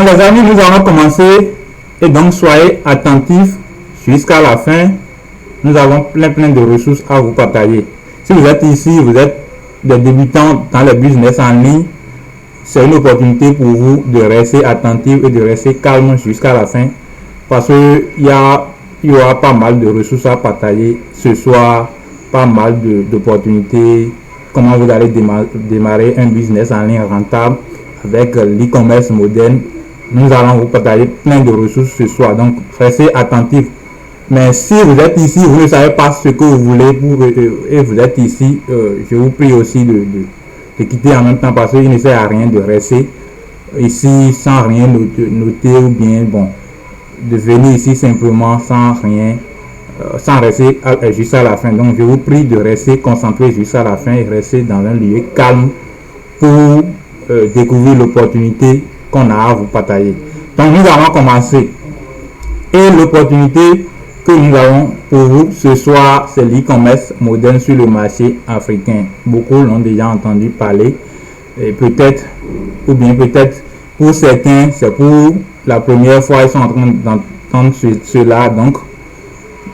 Les amis, nous allons commencer et donc soyez attentifs jusqu'à la fin. Nous avons plein de ressources à vous partager. Si vous êtes ici, vous êtes des débutants dans le business en ligne, c'est une opportunité pour vous de rester attentif et de rester calme jusqu'à la fin parce qu'il y aura pas mal de ressources à partager ce soir, pas mal d'opportunités, comment vous allez démarrer un business en ligne rentable avec l'e-commerce moderne. Nous allons vous partager plein de ressources ce soir, donc restez attentifs. Mais si vous êtes ici, vous ne savez pas ce que vous voulez et vous êtes ici, je vous prie aussi de quitter en même temps parce qu'il ne sert à rien de rester ici sans rien noter ou bien de venir ici simplement sans rien, sans rester jusqu'à la fin. Donc je vous prie de rester concentré jusqu'à la fin et rester dans un lieu calme pour découvrir l'opportunité qu'on a à vous partager. Donc nous allons commencer. Et l'opportunité que nous avons pour vous ce soir, c'est l'e-commerce moderne sur le marché africain. Beaucoup l'ont déjà entendu parler. Et peut-être pour certains, c'est pour la première fois, ils sont en train d'entendre cela. Donc,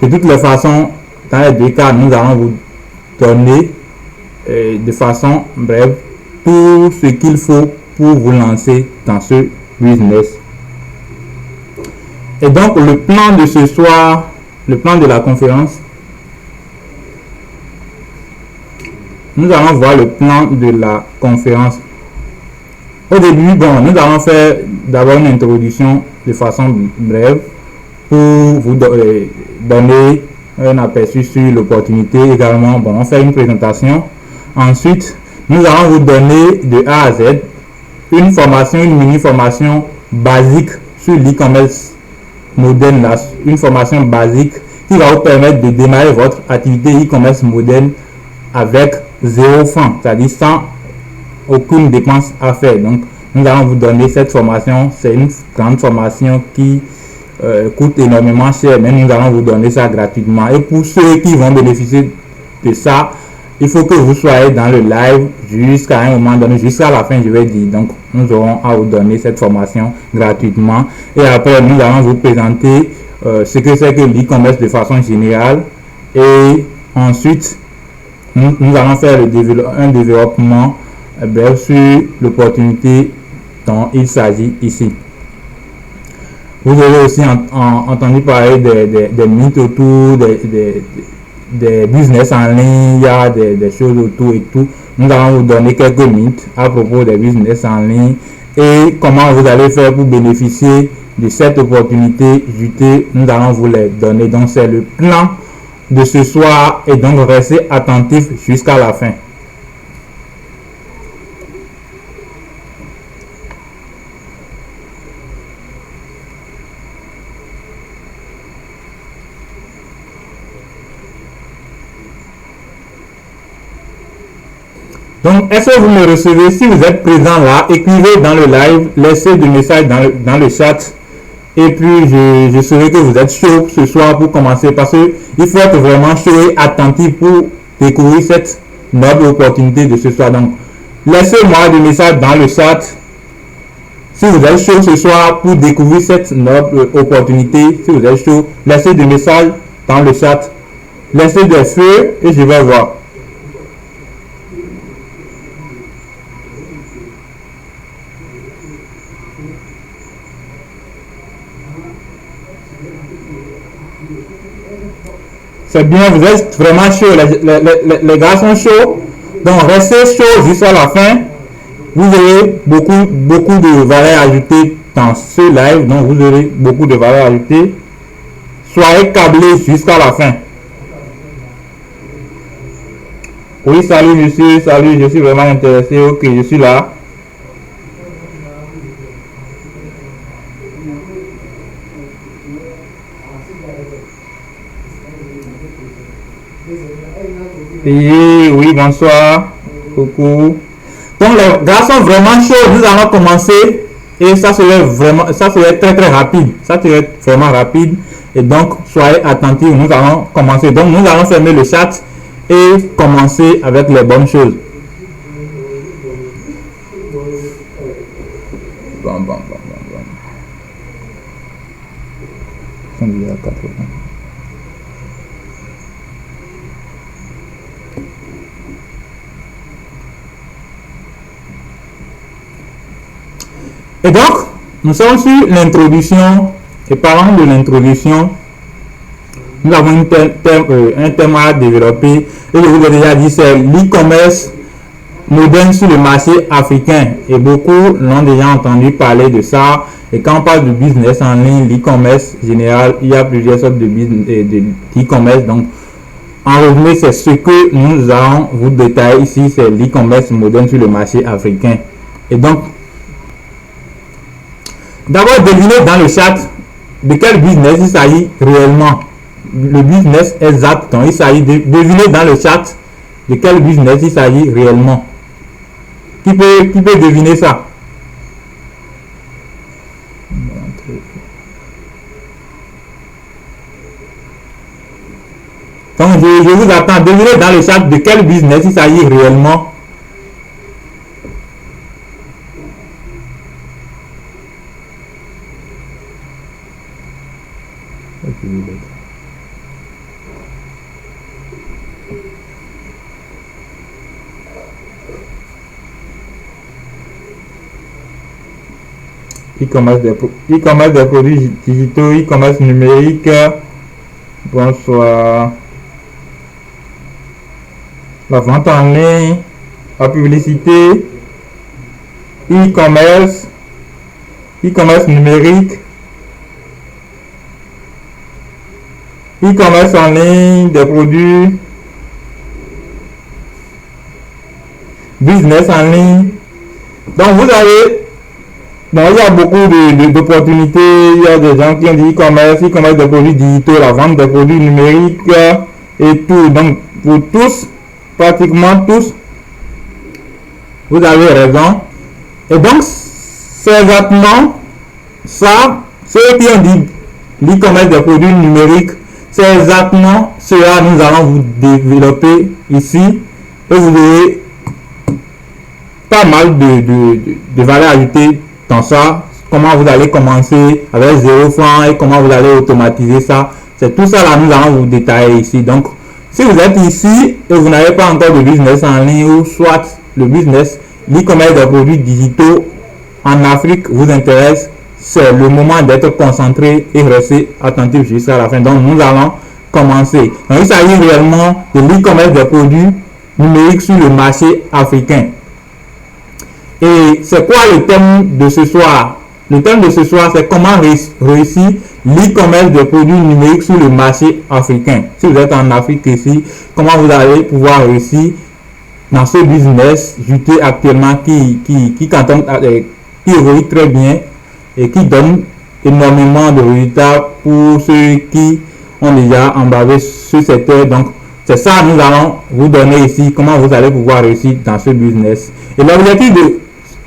de toutes les façons, dans les deux cas, nous allons vous donner de façon brève tout ce qu'il faut pour vous lancer dans ce business. Et donc, le plan de ce soir, le plan de la conférence, nous allons voir le plan de la conférence. Au début, nous allons faire d'abord une introduction de façon brève pour vous donner un aperçu sur l'opportunité. Également, on fait une présentation. Ensuite, nous allons vous donner de A à Z une formation, une mini-formation basique sur l'e-commerce moderne, une formation basique qui va vous permettre de démarrer votre activité e-commerce moderne avec 0 francs, c'est-à-dire sans aucune dépense à faire. Donc, nous allons vous donner cette formation. C'est une grande formation qui coûte énormément cher, mais nous allons vous donner ça gratuitement. Et pour ceux qui vont bénéficier de ça, il faut que vous soyez dans le live jusqu'à un moment donné, jusqu'à la fin, je vais dire. Donc, nous aurons à vous donner cette formation gratuitement. Et après, nous allons vous présenter ce que c'est que l'e-commerce de façon générale. Et ensuite, nous allons faire un développement sur l'opportunité dont il s'agit ici. Vous avez aussi entendu parler des mythes autour des business en ligne, il y a des choses autour et tout. Nous allons vous donner quelques mythes à propos des business en ligne et comment vous allez faire pour bénéficier de cette opportunité jutée. Nous allons vous les donner. Donc c'est le plan de ce soir et donc restez attentifs jusqu'à la fin. Donc, est-ce que vous me recevez? Si vous êtes présent là, écrivez dans le live, laissez des messages dans le chat. Et puis, je saurai que vous êtes chaud ce soir pour commencer. Parce qu'il faut être vraiment chaud et attentif pour découvrir cette noble opportunité de ce soir. Donc, laissez-moi des messages dans le chat. Si vous êtes chaud ce soir pour découvrir cette noble opportunité, si vous êtes chaud, laissez des messages dans le chat. Laissez des feux et je vais voir. C'est bien, vous êtes vraiment chaud, les gars sont chauds. Donc restez chaud jusqu'à la fin. Vous aurez beaucoup de valeur ajoutée dans ce live. Donc vous aurez beaucoup de valeur ajoutée. Soyez câblés jusqu'à la fin. Oui, salut, je suis vraiment intéressé. Ok, je suis là. Et oui, bonsoir. Coucou. Donc les gars sont vraiment chauds. Nous allons commencer. Et ça serait très rapide. Ça serait vraiment rapide. Et donc, soyez attentifs. Nous allons commencer. Donc, nous allons fermer le chat et commencer avec les bonnes choses. Bon. divisé à 80. Et donc, nous sommes sur l'introduction, et parlant de l'introduction, nous avons un thème à développer, et je vous ai déjà dit, c'est l'e-commerce moderne sur le marché africain. Et beaucoup l'ont déjà entendu parler de ça. Et quand on parle de business en ligne, l'e-commerce général, il y a plusieurs sortes de e-commerce. Donc, en résumé, c'est ce que nous allons vous détailler ici, c'est l'e-commerce moderne sur le marché africain. Et donc, d'abord, devinez dans le chat de quel business il s'agit réellement. Le business exact dont il s'agit de deviner dans le chat de quel business il s'agit réellement. Qui peut deviner ça? Donc, je vous attends. Devinez dans le chat de quel business il s'agit réellement. E-commerce des produits digitaux, e-commerce numérique. Bonsoir. La vente en ligne, la publicité, e-commerce numérique, e-commerce en ligne des produits, business en ligne. Donc vous avez, il y a beaucoup d'opportunités. Il y a des gens qui ont dit e-commerce des produits digitaux, la vente des produits numériques et tout. Donc pour tous, pratiquement tous, vous avez raison. Et donc c'est exactement ça. Ceux qui ont dit l'e-commerce des produits numériques, c'est exactement cela que nous allons vous développer ici. Et vous aurez pas mal de valeur ajoutée dans ça. Comment vous allez commencer avec 0 francs et comment vous allez automatiser ça. C'est tout ça là nous allons vous détailler ici. Donc si vous êtes ici et vous n'avez pas encore de business en ligne ou soit le business, l'e-commerce des produits digitaux en Afrique vous intéresse, c'est le moment d'être concentré et rester attentif jusqu'à la fin. Donc nous allons commencer. Donc il s'agit réellement de l'e-commerce des produits numériques sur le marché africain. Et c'est quoi le thème de ce soir? Le thème de ce soir, c'est comment réussir l'e-commerce des produits numériques sur le marché africain. Si vous êtes en Afrique ici, comment vous allez pouvoir réussir dans ce business juteux actuellement qui évolue très bien et qui donne énormément de résultats pour ceux qui ont déjà embarqué ce secteur. Donc, c'est ça que nous allons vous donner ici, comment vous allez pouvoir réussir dans ce business. Et l'objectif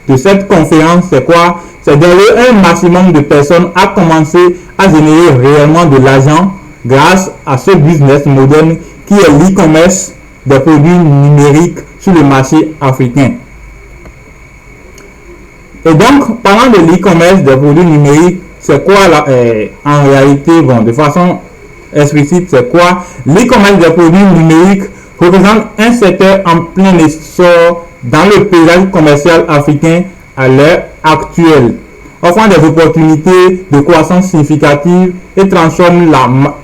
de cette conférence, c'est quoi? C'est d'aider un maximum de personnes à commencer à générer réellement de l'argent grâce à ce business moderne qui est l'e-commerce des produits numériques sur le marché africain. Et donc, parlant de l'e-commerce des produits numériques, c'est quoi en réalité, de façon explicite, c'est quoi? L'e-commerce des produits numériques représente un secteur en plein essor dans le paysage commercial africain à l'heure actuelle, offrant des opportunités de croissance significative et transforme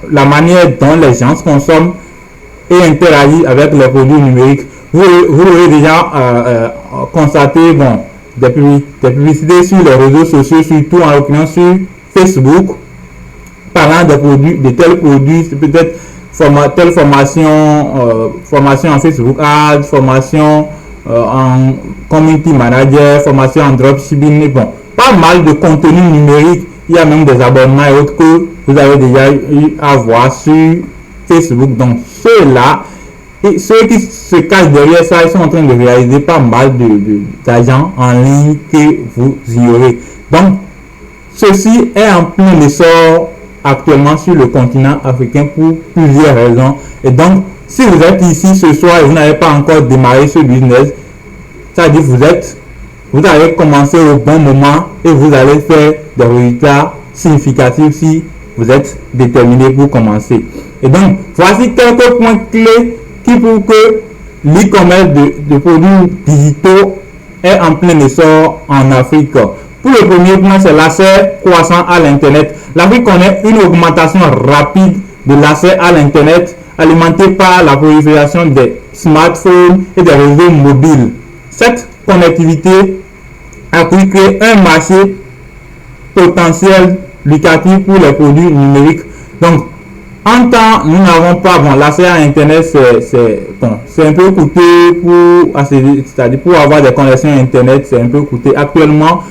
la manière dont les gens consomment et interagissent avec les produits numériques. Vous l'aurez déjà constaté, des publicités sur les réseaux sociaux, surtout en l'occurrence sur Facebook, parlant de tels produits, peut-être telle formation en Facebook Ads, formation en community manager, formation en dropshipping, pas mal de contenu numérique. Il y a même des abonnements et autres que vous avez déjà eu à voir sur Facebook. Donc ceux qui se cachent derrière ça, ils sont en train de réaliser pas mal d'argent en ligne que vous ignorez. Donc ceci est en plein essor actuellement sur le continent africain pour plusieurs raisons. Et donc si vous êtes ici ce soir et vous n'avez pas encore démarré ce business, ça veut dire que vous allez commencer au bon moment et vous allez faire des résultats significatifs si vous êtes déterminé pour commencer. Et donc, voici quelques points clés qui prouvent que l'e-commerce de produits digitaux est en plein essor en Afrique. Pour le premier point, c'est l'accès croissant à l'Internet. L'Afrique connaît une augmentation rapide de l'accès à l'Internet, alimentée par la prolifération des smartphones et des réseaux mobiles. Cette connectivité a pu créer un marché potentiel lucratif pour les produits numériques. Donc, en temps, nous n'avons pas, l'accès à Internet, c'est un peu coûteux c'est-à-dire pour avoir des connexions Internet, c'est un peu coûteux. Actuellement,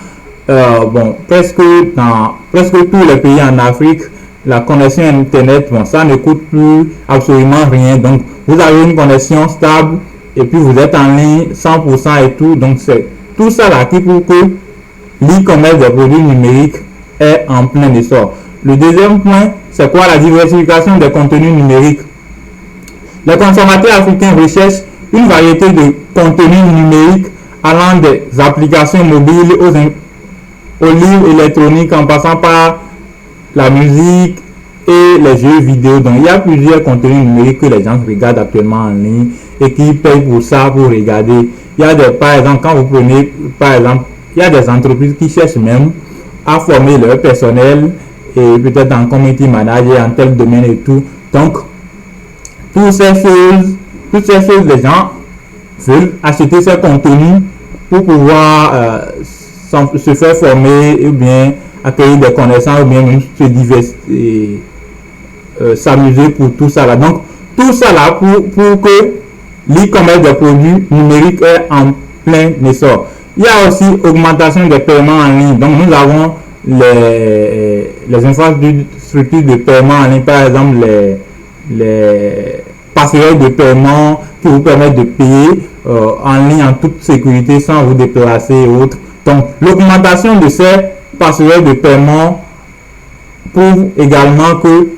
presque tous les pays en Afrique, la connexion Internet, ça ne coûte plus absolument rien. Donc, vous avez une connexion stable et puis vous êtes en ligne 100% et tout. Donc, c'est tout ça là qui prouve que l'e-commerce des produits numériques est en plein essor. Le deuxième point, c'est quoi? La diversification des contenus numériques. Les consommateurs africains recherchent une variété de contenus numériques allant des applications mobiles aux livres électroniques en passant par la musique et les jeux vidéo. Donc, il y a plusieurs contenus numériques que les gens regardent actuellement en ligne et qui payent pour ça, pour regarder. Il y a par exemple, quand vous prenez, par exemple, il y a des entreprises qui cherchent même à former leur personnel et peut-être en community manager, en tel domaine et tout. Donc, toutes ces choses, les gens veulent acheter ces contenus pour pouvoir se faire former ou bien accueillir des connaissances ou bien même se diversifier, s'amuser pour tout ça là. Donc, tout ça là pour que l'e-commerce des produits numériques est en plein essor. Il y a aussi augmentation des paiements en ligne. Donc, nous avons les infrastructures de paiement en ligne, par exemple les passerelles de paiement qui vous permettent de payer en ligne en toute sécurité sans vous déplacer et autres. Donc, l'augmentation de ces passerelles de paiement prouve également que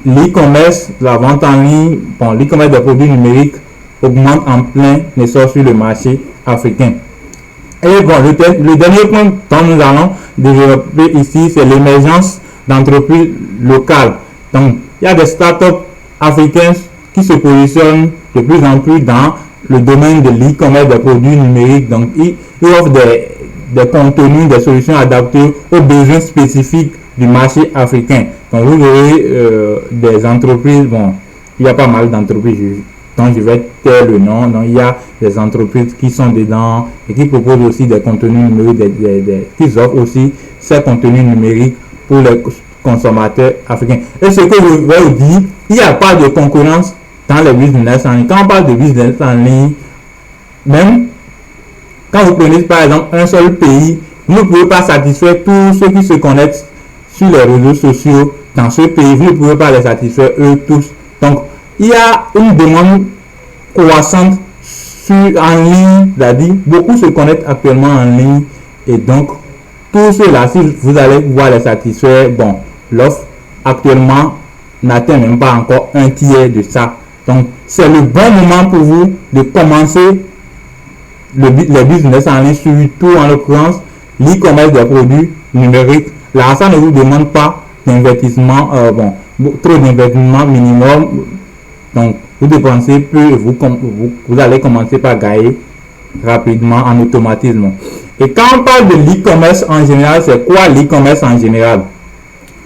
l'e-commerce, la vente en ligne, l'e-commerce des produits numériques augmente en plein essor sur le marché africain. Et le dernier point dont nous allons développer ici, c'est l'émergence d'entreprises locales. Donc, il y a des startups africaines qui se positionnent de plus en plus dans le domaine de l'e-commerce des produits numériques. Donc, ils offrent des contenus, des solutions adaptées aux besoins spécifiques du marché africain. Donc, vous verrez des entreprises, il y a pas mal d'entreprises dont je vais taire le nom. Donc, il y a des entreprises qui sont dedans et qui proposent aussi des contenus numériques, qui offrent aussi ces contenus numériques pour les consommateurs africains. Et ce que je vais vous dire, il n'y a pas de concurrence dans les business en ligne. Quand on parle de business en ligne, même quand vous prenez par exemple un seul pays, vous ne pouvez pas satisfaire tous ceux qui se connectent sur les réseaux sociaux dans ce pays. Vous ne pouvez pas les satisfaire eux tous. Donc, il y a une demande croissante en ligne, c'est-à-dire beaucoup se connectent actuellement en ligne et donc tout cela, si vous allez pouvoir les satisfaire, l'offre actuellement n'atteint même pas encore un tiers de ça. Donc, c'est le bon moment pour vous de commencer les business en ligne, surtout en l'occurrence l'e-commerce des produits numériques. Là, ça ne vous demande pas d'investissement, trop d'investissement minimum. Donc, vous dépensez peu et vous allez commencer par gagner rapidement en automatisme. Et quand on parle de l'e-commerce en général, c'est quoi l'e-commerce en général?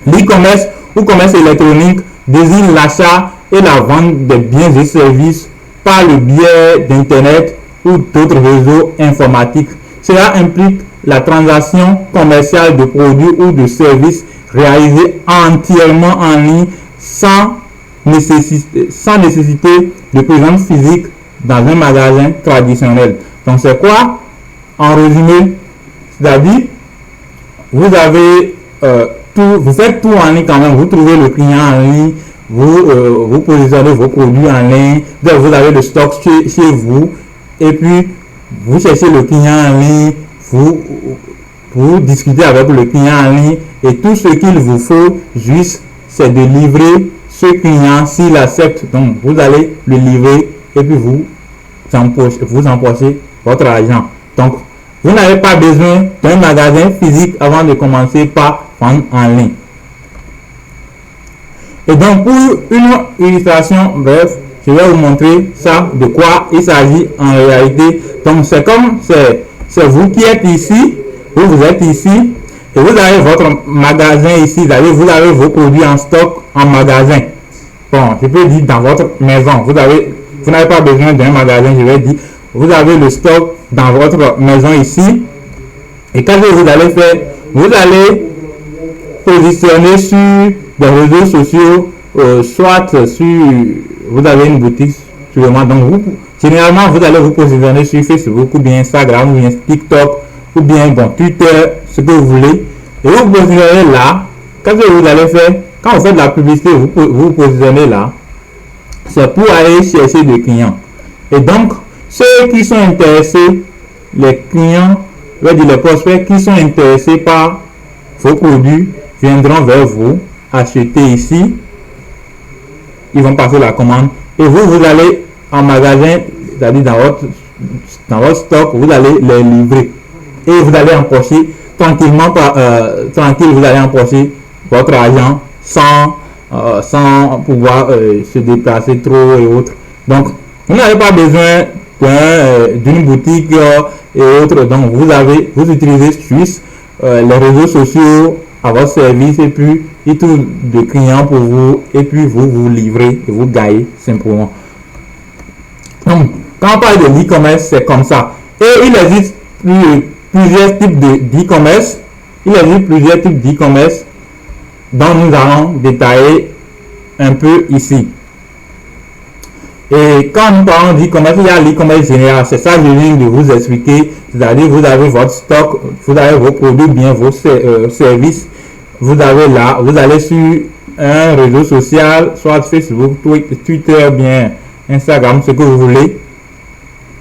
L'e-commerce ou commerce électronique désigne l'achat et la vente de biens et services par le biais d'Internet ou d'autres réseaux informatiques. Cela implique la transaction commerciale de produits ou de services réalisés entièrement en ligne sans nécessité de présence physique dans un magasin traditionnel. Donc c'est quoi? En résumé, c'est-à-dire vous avez vous faites tout en ligne quand même. Vous trouvez le client en ligne, vous positionnez vos produits en ligne, vous avez le stock chez vous et puis vous cherchez le client en ligne, vous discutez avec le client en ligne et tout ce qu'il vous faut juste c'est de livrer ce client s'il accepte. Donc vous allez le livrer et puis vous empochez votre argent. Donc vous n'avez pas besoin d'un magasin physique avant de commencer par vendre en ligne. Et donc, pour une illustration, bref, je vais vous montrer ça, de quoi il s'agit en réalité. Donc, c'est comme, c'est vous qui êtes ici, vous êtes ici, et vous avez votre magasin ici, vous avez vos produits en stock en magasin. Bon, je peux dire dans votre maison, vous n'avez pas besoin d'un magasin, je vais dire, vous avez le stock dans votre maison ici. Et qu'est-ce que vous allez faire? Vous allez positionner sur des réseaux sociaux, soit sur, vous avez une boutique sûrement, donc généralement vous allez vous positionner sur Facebook ou bien Instagram ou bien TikTok ou bien bon, Twitter, ce que vous voulez, et vous positionnez là. Qu'est-ce que vous allez faire? Quand vous faites de la publicité, vous positionnez là, c'est pour aller chercher des clients. Et donc, ceux qui sont intéressés, les clients, je veux dire les prospects qui sont intéressés par vos produits, viendront vers vous, acheter ici, ils vont passer la commande, et vous allez en magasin, c'est-à-dire dans votre stock, vous allez les livrer, et vous allez empocher tranquillement, tranquille, vous allez empocher votre argent sans pouvoir se déplacer trop et autres. Donc, vous n'avez pas besoin d'une boutique et autres. Donc, vous utilisez juste les réseaux sociaux à votre service et puis il trouve des clients pour vous et puis vous livrez et vous gagnez simplement. Donc, quand on parle de l'e-commerce, c'est comme ça. Et il existe plusieurs types d'e-commerce. Il existe plusieurs types d'e-commerce dont nous allons détailler un peu ici. Et quand nous parlons d'e-commerce, il y a l'e-commerce général. C'est ça que je viens de vous expliquer. C'est-à-dire, vous avez votre stock, vous avez vos produits, bien vos services. Vous avez là, vous allez sur un réseau social, soit Facebook, Twitter, bien Instagram, ce que vous voulez.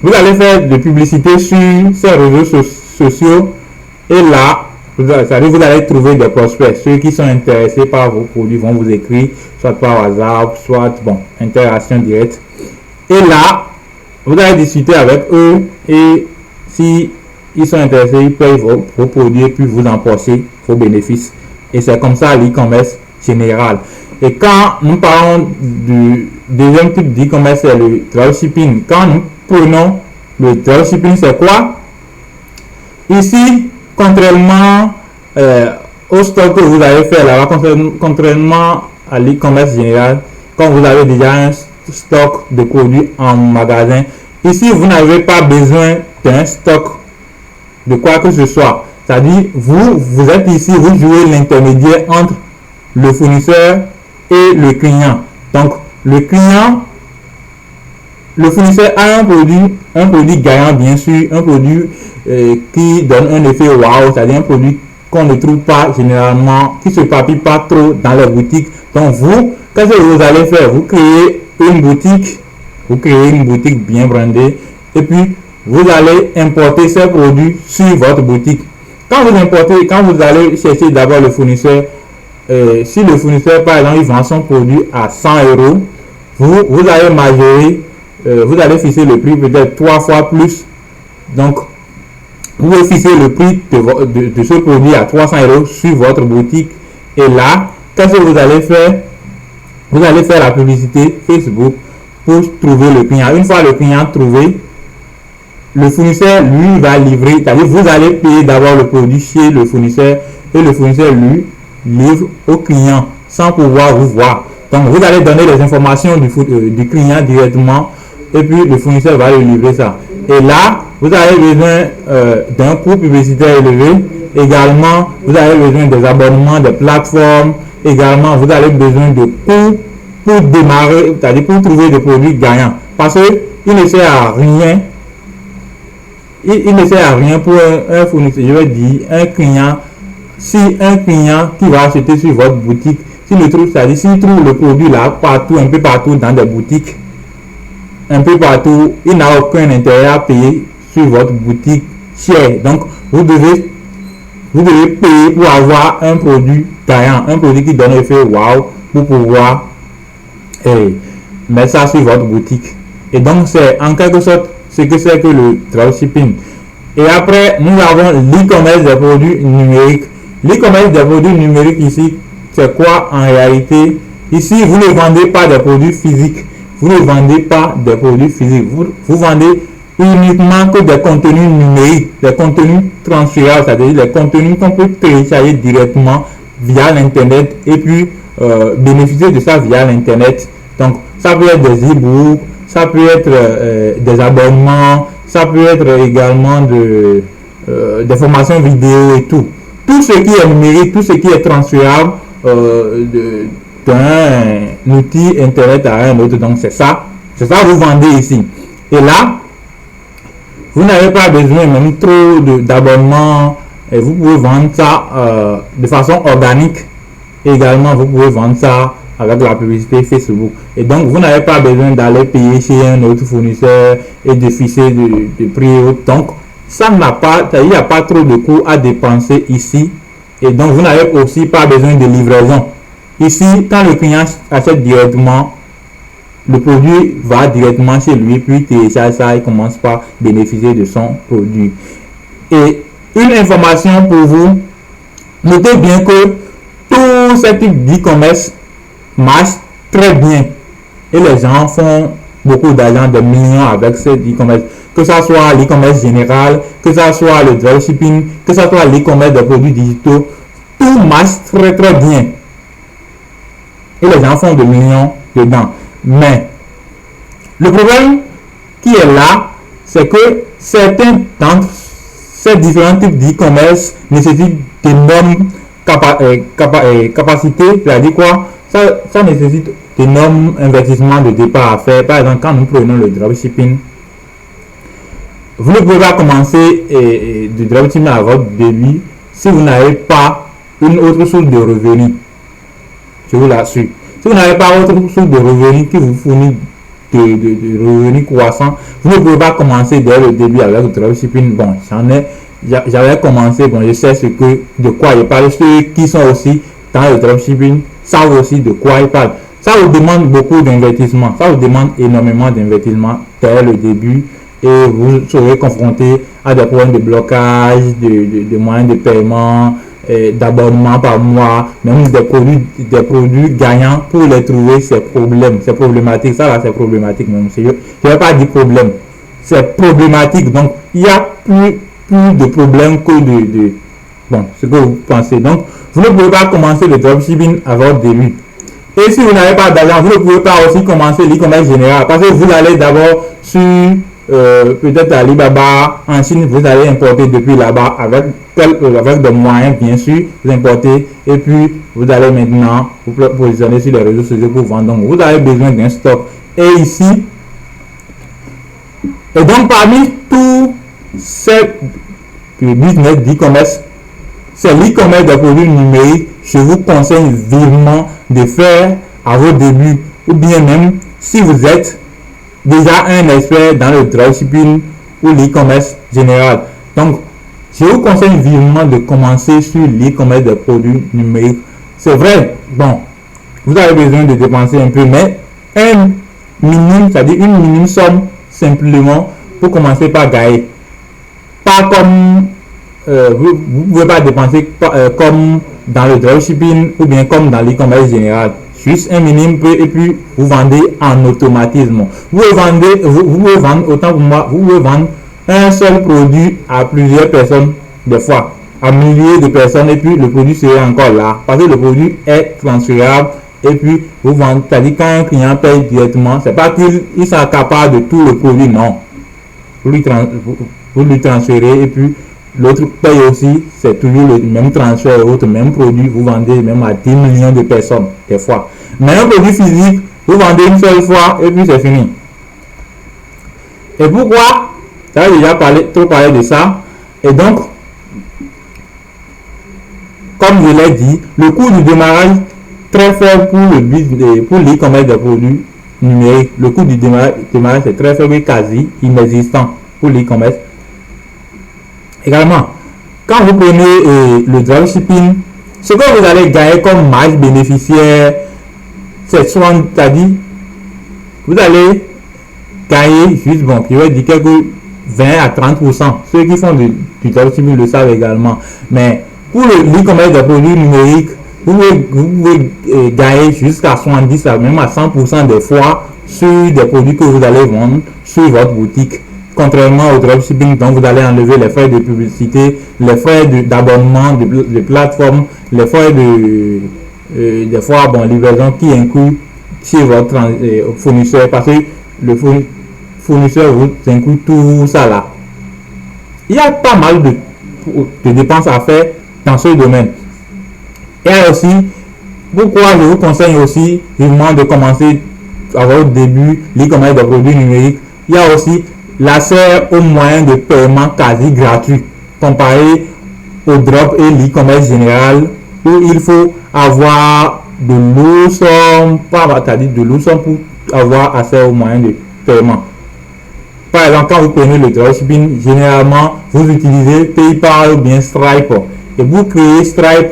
Vous allez faire de publicité sur ces réseaux sociaux. Et là, vous allez trouver des prospects. Ceux qui sont intéressés par vos produits vont vous écrire, soit par WhatsApp, soit interaction directe. Et là, vous allez discuter avec eux et si ils sont intéressés, ils payent vos produits et puis vous empochez vos bénéfices. Et c'est comme ça l'e-commerce général. Et quand nous parlons du deuxième type d'e-commerce, c'est le dropshipping. Quand nous prenons le dropshipping, c'est quoi? Ici, contrairement au stock que vous avez fait là-bas, contrairement à l'e-commerce général, quand vous avez déjà un stock de produits en magasin, ici vous n'avez pas besoin d'un stock de quoi que ce soit. C'est-à-dire, vous êtes ici, vous jouez l'intermédiaire entre le fournisseur et le client. Donc, le fournisseur a un produit gagnant, bien sûr, un produit qui donne un effet wow, c'est-à-dire un produit qu'on ne trouve pas généralement, qui ne se papille pas trop dans les boutiques. Donc, qu'est-ce que vous allez faire? Vous créez une boutique bien brandée et puis vous allez importer ces produits sur votre boutique. Quand vous allez chercher d'abord le fournisseur, si le fournisseur par exemple il vend son produit à 100 €, vous allez majorer, vous allez fixer le prix peut-être 3 fois plus. Donc vous pouvez fixer le prix de ce produit à 300 € sur votre boutique. Et là, qu'est-ce que vous allez faire? Vous allez faire la publicité Facebook pour trouver le client. Une fois le client trouvé, le fournisseur lui va livrer, c'est-à-dire vous allez payer d'abord le produit chez le fournisseur et le fournisseur lui livre au client sans pouvoir vous voir. Donc vous allez donner les informations du client directement et puis le fournisseur va lui livrer ça. Et là, vous avez besoin d'un coût publicitaire élevé. Également, vous avez besoin des abonnements, des plateformes. Également, vous avez besoin de coûts pour démarrer, c'est-à-dire pour trouver des produits gagnants. Parce qu'il ne sert à rien. Il ne sert à rien pour un fournisseur, je vais dire, un client. Si un client qui va acheter sur votre boutique, s'il trouve le produit là, partout, un peu partout dans des boutiques, un peu partout, il n'a aucun intérêt à payer sur votre boutique cher. Donc, vous devez payer pour avoir un produit gagnant, un produit qui donne effet wow pour pouvoir mettre ça sur votre boutique. Et donc, c'est en quelque sorte ce que c'est que le dropshipping. Et après, nous avons l'e-commerce des produits numériques. L'e-commerce des produits numériques ici, c'est quoi en réalité? Ici, vous ne vendez pas des produits physiques. Vous ne vendez pas des produits physiques. Vous vendez uniquement que des contenus numériques, des contenus transférables, c'est-à-dire des contenus qu'on peut télécharger directement via l'Internet et puis bénéficier de ça via l'Internet. Donc, ça peut être des e-books, ça peut être des abonnements, ça peut être également des formations vidéo et tout. Tout ce qui est numérique, tout ce qui est transférable d'un outil Internet à un autre. Donc, c'est ça que vous vendez ici. Et là, vous n'avez pas besoin même trop d'abonnements et vous pouvez vendre ça de façon organique. Également, vous pouvez vendre ça avec la publicité Facebook. Et donc, vous n'avez pas besoin d'aller payer chez un autre fournisseur et de fixer de prix. Donc, ça n'a pas, il n'y a pas trop de coûts à dépenser ici. Et donc, vous n'avez aussi pas besoin de livraison. Ici, quand le client achète directement, le produit va directement chez lui, puis télécharge ça et commence par bénéficier de son produit. Et une information pour vous, notez bien que tout ce type d'e-commerce marche très bien. Et les gens font beaucoup d'argent, des millions avec ce e-commerce. Que ce soit l'e-commerce général, que ce soit le dropshipping, que ce soit l'e-commerce des produits digitaux, tout marche très très bien. Et les gens font des millions dedans. Mais le problème qui est là, c'est que certains d'entre ces différents types d'e-commerce nécessitent d'énormes capacités, c'est-à-dire quoi, ça nécessite d'énormes investissements de départ à faire. Par exemple, quand nous prenons le dropshipping, vous ne pouvez pas commencer du dropshipping à votre début si vous n'avez pas une autre source de revenus. Je vous l'assure. Si vous n'avez pas autre source de revenus qui vous fournit de revenus croissants, vous ne pouvez pas commencer dès le début avec le dropshipping. Bon, j'avais commencé, bon, je sais de quoi je parle. Ceux qui sont aussi dans le dropshipping savent aussi de quoi ils parlent. Ça vous demande beaucoup d'investissement, ça vous demande énormément d'investissement dès le début et vous serez confronté à des problèmes de blocage, de moyens de paiement, d'abonnement par mois, même des produits gagnants. Pour les trouver, c'est problématique. Ça là, c'est problématique même. Je ne vais pas dire problème, c'est problématique. Donc il y a plus de problèmes que bon, ce que vous pensez. Donc vous ne pouvez pas commencer le dropshipping à votre début. Et si vous n'avez pas d'argent, vous ne pouvez pas aussi commencer l'e-commerce général, parce que vous allez d'abord sur peut-être Alibaba en Chine, vous allez importer depuis là-bas avec des moyens bien sûr, vous importez et puis vous allez maintenant vous positionner sur les réseaux sociaux pour vendre. Donc vous avez besoin d'un stock. Et ici, et donc parmi tous ces business d'e-commerce, c'est l'e-commerce des produits numériques, je vous conseille vivement de faire à vos débuts, ou bien même si vous êtes déjà un expert dans le dropshipping ou l'e-commerce général. Donc, je vous conseille vivement de commencer sur l'e-commerce des produits numériques. C'est vrai, bon, vous avez besoin de dépenser un peu, mais un minimum, c'est-à-dire une minime somme simplement pour commencer par gagner. Pas comme vous ne pouvez pas dépenser comme dans le dropshipping ou bien comme dans l'e-commerce général. Juste un minimum et puis vous vendez en automatisme. Vous pouvez vendre, autant pour moi, vous pouvez vendre un seul produit à plusieurs personnes, des fois à milliers de personnes, et puis le produit sera encore là parce que le produit est transférable. Et puis vous vendez, c'est-à-dire quand un client paye directement, c'est pas qu'il sera capable de tout le produit, non. Vous lui transférez et puis l'autre paye aussi, c'est toujours le même transfert, l'autre même produit, vous vendez même à 10 millions de personnes, des fois. Mais un produit physique, vous vendez une seule fois et puis c'est fini. Et pourquoi? J'avais déjà trop parlé de ça. Et donc, comme je l'ai dit, le coût du démarrage très faible pour l'e-commerce des produits numériques. Le coût du démarrage est très faible et quasi inexistant pour l'e-commerce. Également, quand vous prenez le dropshipping, ce que vous allez gagner comme marge bénéficiaire, c'est soit, c'est-à-dire, vous allez gagner juste, bon, je vais dire quelques 20 à 30%. Ceux qui font du dropshipping le savent également. Mais pour l'e-commerce des produits numériques, vous pouvez gagner jusqu'à 70 à même à 100% des fois sur des produits que vous allez vendre sur votre boutique. Contrairement au dropshipping, donc vous allez enlever les frais de publicité, les frais d'abonnement de plateforme, les frais des fois livraison qui inclut chez votre fournisseur, parce que le fournisseur vous inclut tout ça là. Il y a pas mal de dépenses à faire dans ce domaine. Et aussi, pourquoi je vous conseille aussi vivement de commencer à votre début l'e-commerce de produits numériques. Il y a aussi l'accès aux moyens de paiement quasi gratuits comparé au drop et l'e-commerce général où il faut avoir de lourdes sommes, pour avoir accès aux moyens de paiement. Par exemple, quand vous prenez le dropshipping, généralement, vous utilisez PayPal ou bien Stripe. Et vous créez Stripe,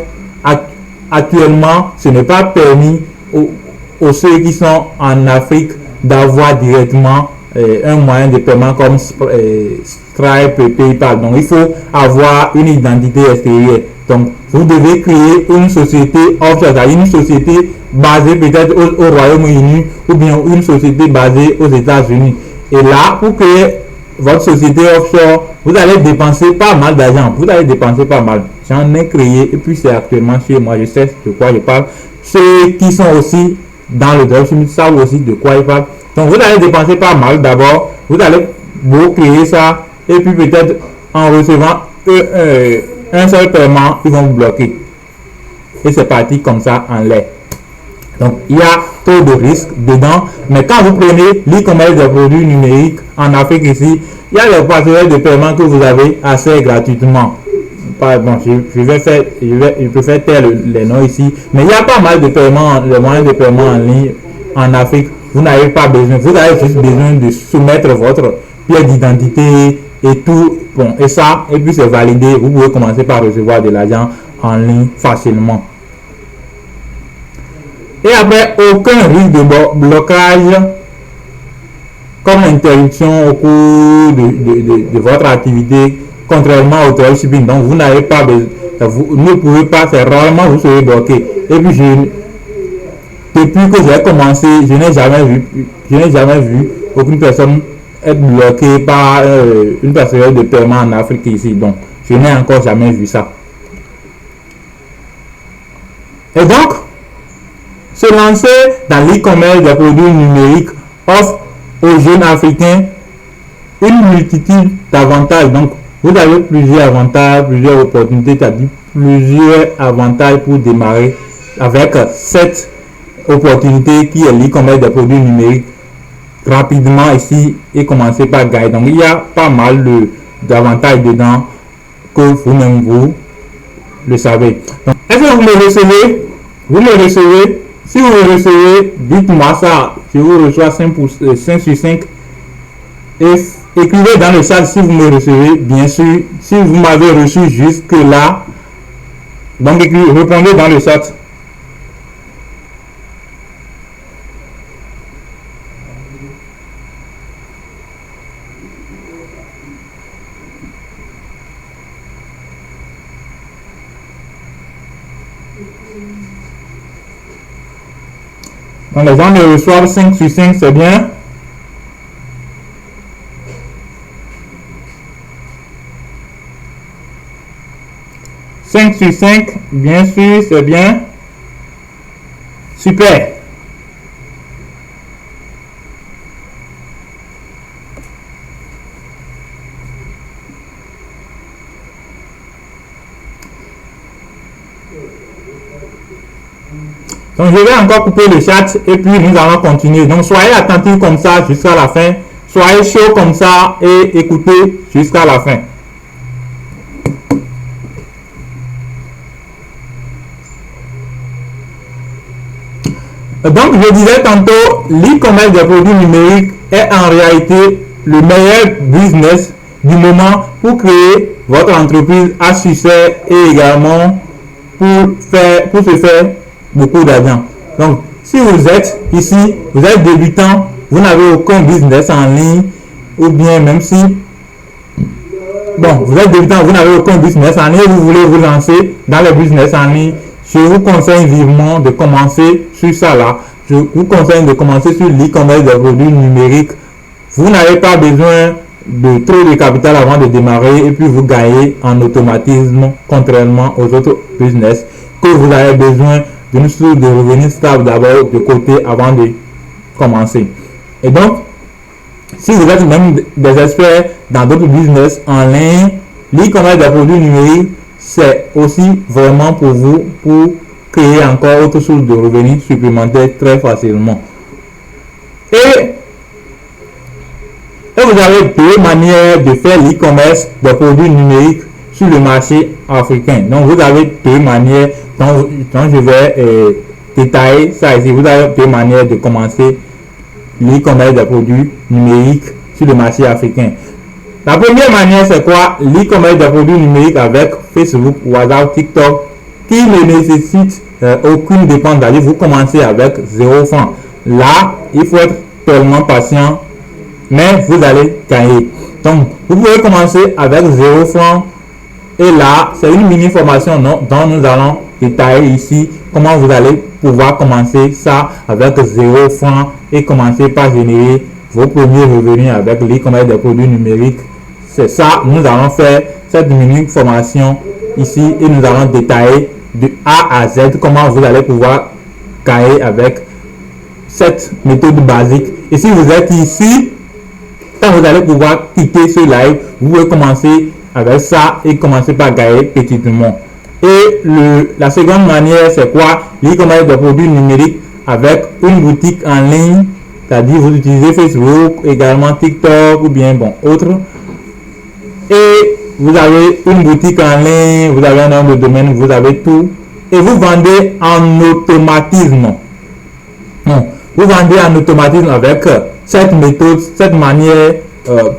actuellement, ce n'est pas permis aux ceux qui sont en Afrique d'avoir directement un moyen de paiement comme Stripe et PayPal. Donc, il faut avoir une identité extérieure. Donc, vous devez créer une société offshore, une société basée peut-être au Royaume-Uni ou bien une société basée aux États-Unis. Et là, pour créer votre société offshore, vous allez dépenser pas mal d'argent. Vous allez dépenser pas mal. J'en ai créé et puis c'est actuellement chez moi. Je sais de quoi je parle. Ceux qui sont aussi dans le dropshipping savent aussi de quoi je parle. Donc, vous allez dépenser pas mal d'abord. Vous allez vous créer ça et puis peut-être en recevant un seul paiement, ils vont vous bloquer. Et c'est parti comme ça en l'air. Donc, il y a trop de risques dedans. Mais quand vous prenez l'e-commerce des produits numériques en Afrique ici, il y a les partenaires de paiement que vous avez assez gratuitement. Bon, je peux faire taire les noms ici. Mais il y a pas mal de paiements, les moyens de paiement en ligne en Afrique. Vous n'avez pas besoin. Vous avez juste besoin de soumettre votre pièce d'identité et tout. Bon, et ça, et puis c'est validé. Vous pouvez commencer par recevoir de l'argent en ligne facilement. Et après, aucun risque de blocage comme interruption au cours de votre activité, contrairement au dropshipping. Donc, vous n'avez pas besoin, vous ne pouvez pas, c'est rarement vous serez bloqué. Et puis, depuis que j'ai commencé, je n'ai jamais vu aucune personne être bloquée par une passerelle de paiement en Afrique ici. Donc, je n'ai encore jamais vu ça. Et donc, se lancer dans l'e-commerce des produits numériques offre aux jeunes Africains une multitude d'avantages. Donc, vous avez plusieurs avantages, plusieurs opportunités, c'est-à-dire plusieurs avantages pour démarrer avec cette opportunité qui est l'e-commerce des produits numériques rapidement ici et commencer par gagner. Donc, il y a pas mal d'avantages dedans que vous-même vous le savez. Donc, est-ce que vous me recevez? Vous me recevez? Si vous me recevez, dites-moi ça. Je vous reçois 5 sur 5. Et écrivez dans le chat si vous me recevez, bien sûr. Si vous m'avez reçu jusque-là, donc répondez dans le chat. Donc les gens me reçoivent 5 sur 5, c'est bien. « 5 sur 5, bien sûr, c'est bien. Super. Donc, je vais encore couper le chat et puis nous allons continuer. Donc, soyez attentifs comme ça jusqu'à la fin. Soyez chaud comme ça et écoutez jusqu'à la fin. Donc, je disais tantôt, l'e-commerce des produits numériques est en réalité le meilleur business du moment pour créer votre entreprise à succès et également pour se faire beaucoup d'argent. Donc, si vous êtes ici, vous êtes débutant, vous n'avez aucun business en ligne, ou bien même si, bon, vous êtes débutant, vous n'avez aucun business en ligne, vous voulez vous lancer dans le business en ligne, je vous conseille vivement de commencer sur ça là. Je vous conseille de commencer sur l'e-commerce des produits numériques. Vous n'avez pas besoin de trop de capital avant de démarrer et puis vous gagnez en automatisme, contrairement aux autres business que vous avez besoin d'une source de revenus stable d'abord de côté avant de commencer. Et donc, si vous êtes même des experts dans d'autres business en ligne, l'e-commerce des produits numériques, c'est aussi vraiment pour vous pour créer encore autre source de revenus supplémentaires très facilement. Et vous avez deux manières de faire l'e-commerce des produits numériques sur le marché africain. Donc vous avez deux manières dont je vais détailler ça ici. Vous avez deux manières de commencer l'e-commerce des produits numériques sur le marché africain. La première manière, c'est quoi? L'e-commerce des produits numériques avec Facebook, WhatsApp, TikTok, qui ne nécessite aucune dépense. C'est-à-dire, vous commencez avec 0 francs. Là, il faut être tellement patient, mais vous allez gagner. Donc, vous pouvez commencer avec 0 francs. Et là, c'est une mini formation dont nous allons détailler ici comment vous allez pouvoir commencer ça avec 0 francs et commencer par générer vos premiers revenus avec l'e-commerce des produits numériques. C'est ça, nous allons faire cette mini formation ici et nous allons détailler de A à Z comment vous allez pouvoir gagner avec cette méthode basique. Et si vous êtes ici, quand vous allez pouvoir quitter ce live, vous pouvez commencer avec ça et commencer par gagner petitement. Et la seconde manière, c'est quoi? L'e-commerce des produits numériques avec une boutique en ligne, c'est-à-dire vous utilisez Facebook, également TikTok ou bien autre. Et vous avez une boutique en ligne, vous avez un nom de domaine, vous avez tout. Et vous vendez en automatisme. Non, vous vendez en automatisme avec cette méthode, cette manière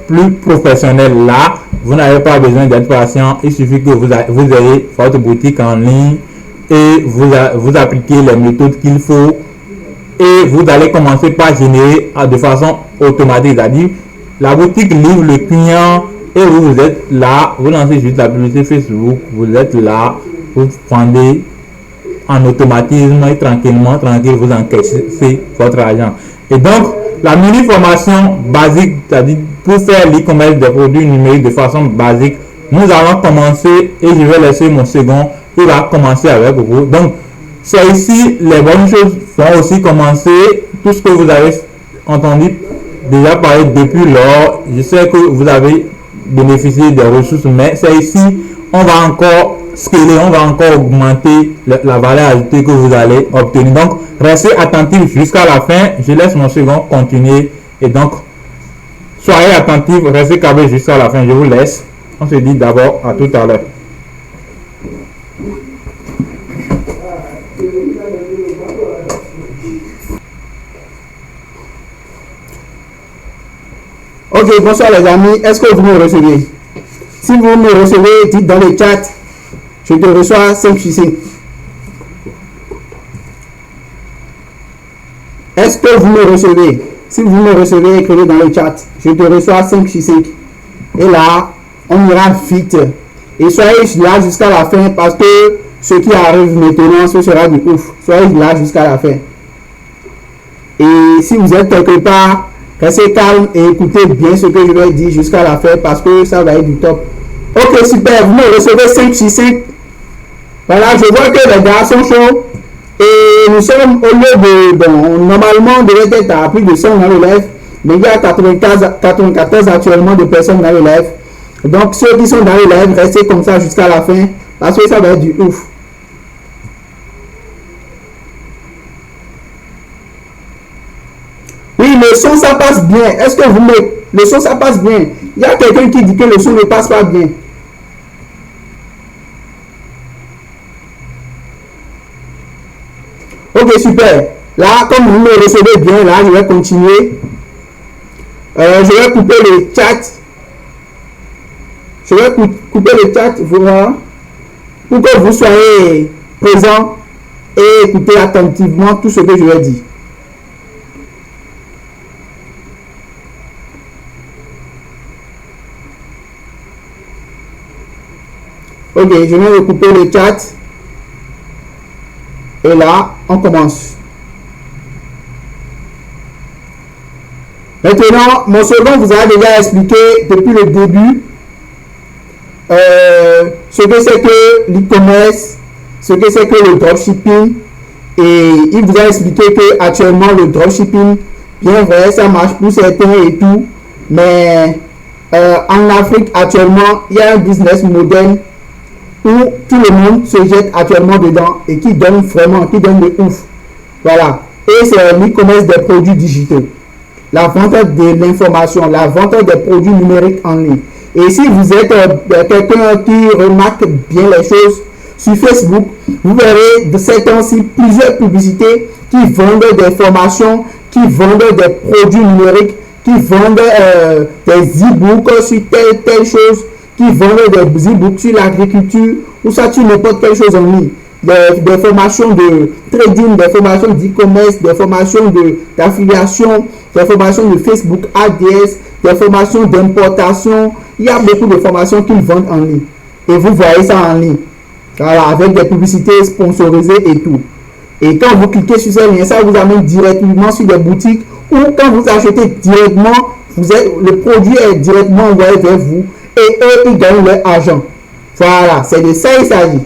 plus professionnelle là. Vous n'avez pas besoin d'être patient. Il suffit que vous ayez votre boutique en ligne et vous appliquez les méthodes qu'il faut. Et vous allez commencer par générer de façon automatique. C'est-à-dire, la boutique livre le client et vous êtes là. Vous lancez juste la publicité Facebook. Vous êtes là. Vous vendez en automatisme et tranquillement, vous encaissez votre argent. Et donc, la mini formation basique, c'est-à-dire pour faire l'e-commerce des produits numériques de façon basique, nous allons commencer et je vais laisser mon second qui va commencer avec vous. Donc, c'est ici les bonnes choses vont aussi commencer. Tout ce que vous avez entendu déjà parler depuis lors, je sais que vous avez bénéficié des ressources, mais c'est ici, on va encore scaler, on va encore augmenter la valeur ajoutée que vous allez obtenir. Donc, restez attentifs jusqu'à la fin. Je laisse mon second continuer. Et donc, soyez attentifs, restez câblés jusqu'à la fin. Je vous laisse. On se dit d'abord à tout à l'heure. Ok, bonsoir les amis. Est-ce que vous me recevez? Si vous me recevez, dites dans le chat. Je te reçois 5 sur 5. Est-ce que vous me recevez? Si vous me recevez, écrivez dans le chat. Je te reçois 5 sur 5. Et là, on ira vite. Et soyez là jusqu'à la fin parce que ce qui arrive maintenant, ce sera du ouf. Soyez là jusqu'à la fin. Et si vous êtes quelque part, restez calme et écoutez bien ce que je vais dire jusqu'à la fin parce que ça va être du top. Ok, super. Vous me recevez 5 sur 5. Voilà, je vois que les gars sont chauds. Et nous sommes au lieu de... normalement, on devait être à plus de 100 dans le live. Mais il y a 94 actuellement de personnes dans le live. Donc, ceux qui sont dans le live, restez comme ça jusqu'à la fin. Parce que ça va être du ouf. Oui, le son, ça passe bien. Est-ce que vous me... Le son, ça passe bien. Il y a quelqu'un qui dit que le son ne passe pas bien. Ok, super. Là, comme vous me recevez bien, là, je vais continuer. Je vais couper le chat. Je vais couper le chat, voilà, pour que vous soyez présents et écoutez attentivement tout ce que je vais dire. Ok, je vais recouper le chat. Et là, on commence. Maintenant, mon second vous a déjà expliqué depuis le début ce que c'est que l'e-commerce, ce que c'est que le dropshipping. Et il vous a expliqué que actuellement le dropshipping, bien vrai, ça marche pour certains et tout. Mais en Afrique, actuellement, il y a un business model où tout le monde se jette actuellement dedans et qui donne vraiment, qui donne de ouf. Voilà. Et c'est l'e-commerce des produits digitaux. La vente de l'information, la vente des produits numériques en ligne. Et si vous êtes quelqu'un qui remarque bien les choses sur Facebook, vous verrez de ces temps-ci plusieurs publicités qui vendent des formations, qui vendent des produits numériques, qui vendent des e-books sur telle chose, qui vendent des e-books sur l'agriculture ou ça sur n'importe quelle chose en ligne. Des formations de trading, des formations d'e-commerce, des formations d'affiliation, des formations de Facebook ADS, des formations d'importation. Il y a beaucoup de formations qu'ils vendent en ligne. Et vous voyez ça en ligne. Voilà, avec des publicités sponsorisées et tout. Et quand vous cliquez sur ce lien, ça vous amène directement sur des boutiques ou quand vous achetez directement, le produit est directement envoyé vers vous et eux, ils gagnent leur argent. Voilà, c'est de ça il s'agit.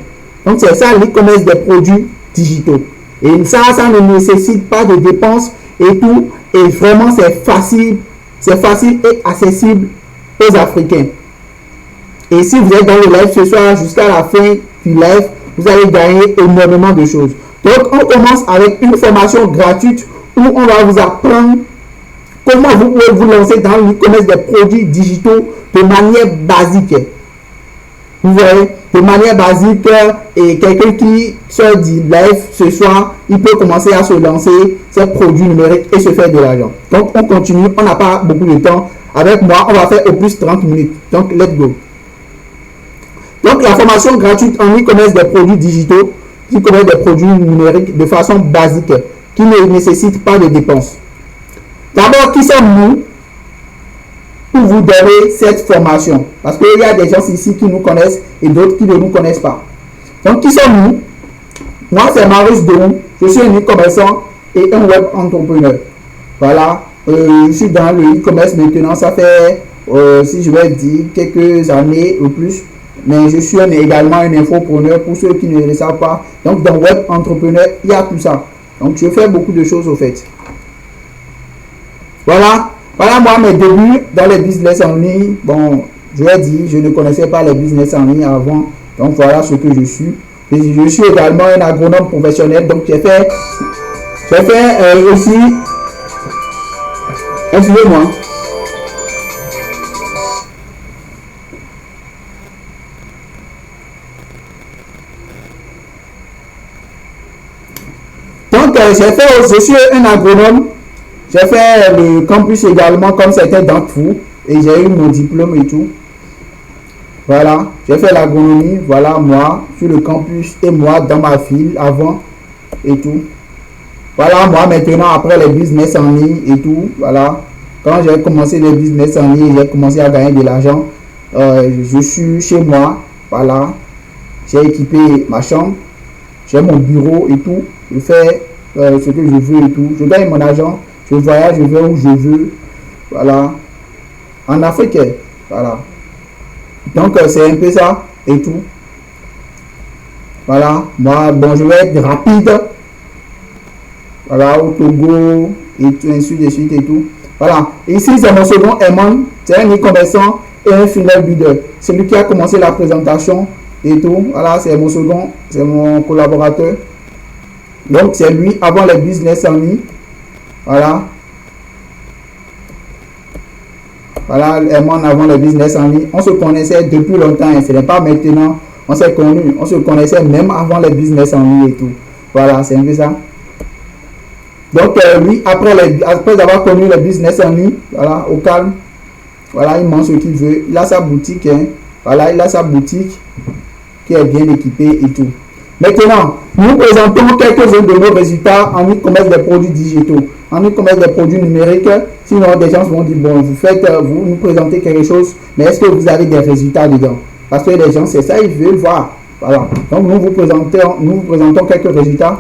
Donc, c'est ça l'e-commerce des produits digitaux. Et ça ne nécessite pas de dépenses et tout. Et vraiment, c'est facile et accessible aux Africains. Et si vous êtes dans le live ce soir jusqu'à la fin du live, vous allez gagner énormément de choses. Donc, on commence avec une formation gratuite où on va vous apprendre comment vous pouvez vous lancer dans l'e-commerce des produits digitaux de manière basique. Vous voyez, de manière basique, et quelqu'un qui sort du live ce soir, il peut commencer à se lancer ses produits numériques et se faire de l'argent. Donc, on continue, on n'a pas beaucoup de temps. Avec moi, on va faire au plus 30 minutes. Donc, let's go. Donc, la formation gratuite en e-commerce des produits digitaux, e-commerce des produits numériques de façon basique, qui ne nécessite pas de dépenses. D'abord, qui sommes-nous pour vous donner cette formation? Parce qu'il y a des gens ici qui nous connaissent et d'autres qui ne nous connaissent pas. Donc, qui sommes-nous? Moi, c'est Marius Doum. Je suis un e-commerçant et un web entrepreneur. Voilà. Je suis dans le e-commerce maintenant. Ça fait, si je vais dire, quelques années ou plus. Mais je suis également un infopreneur pour ceux qui ne le savent pas. Donc, dans web entrepreneur, il y a tout ça. Donc, je fais beaucoup de choses au fait. Voilà. Voilà moi mes débuts dans les business en ligne. Bon, je l'ai dit, je ne connaissais pas les business en ligne avant. Donc voilà ce que je suis. Et je suis également un agronome professionnel. Donc j'ai fait aussi. Excusez-moi. Donc je suis un agronome. J'ai fait le campus également comme certains d'entre vous et j'ai eu mon diplôme et tout. Voilà, j'ai fait l'agronomie, voilà moi sur le campus et moi dans ma ville avant et tout. Voilà moi maintenant après les business en ligne et tout, voilà. Quand j'ai commencé les business en ligne, j'ai commencé à gagner de l'argent. Je suis chez moi, voilà. J'ai équipé ma chambre, j'ai mon bureau et tout. Je fais ce que je veux et tout. Je gagne mon argent. Je voyage, je vais où je veux. Voilà. En Afrique, voilà. Donc, c'est un peu ça et tout. Voilà. Moi, bon, je vais être rapide. Voilà, au Togo et tout, ainsi de suite et tout. Voilà. Ici, c'est mon second Eman. C'est un e-commerçant et un funnel builder. C'est lui qui a commencé la présentation et tout. Voilà, c'est mon second, c'est mon collaborateur. Donc, c'est lui avant les business en ligne. Voilà. Voilà, Eman avant le business en ligne. On se connaissait depuis longtemps. Ce n'est pas maintenant. On s'est connus. On se connaissait même avant le business en ligne et tout. Voilà, c'est un peu ça. Donc, lui, après avoir connu le business en ligne, voilà, au calme. Voilà, il mange ce qu'il veut. Il a sa boutique. Hein. Voilà, il a sa boutique qui est bien équipée et tout. Maintenant, nous présentons quelques-uns de nos résultats en e-commerce des produits digitaux, en e-commerce des produits numériques. Sinon, des gens vont dire, bon, vous nous présentez quelque chose, mais est-ce que vous avez des résultats dedans? Parce que les gens, c'est ça, ils veulent voir. Voilà. Donc, nous vous présentons quelques résultats.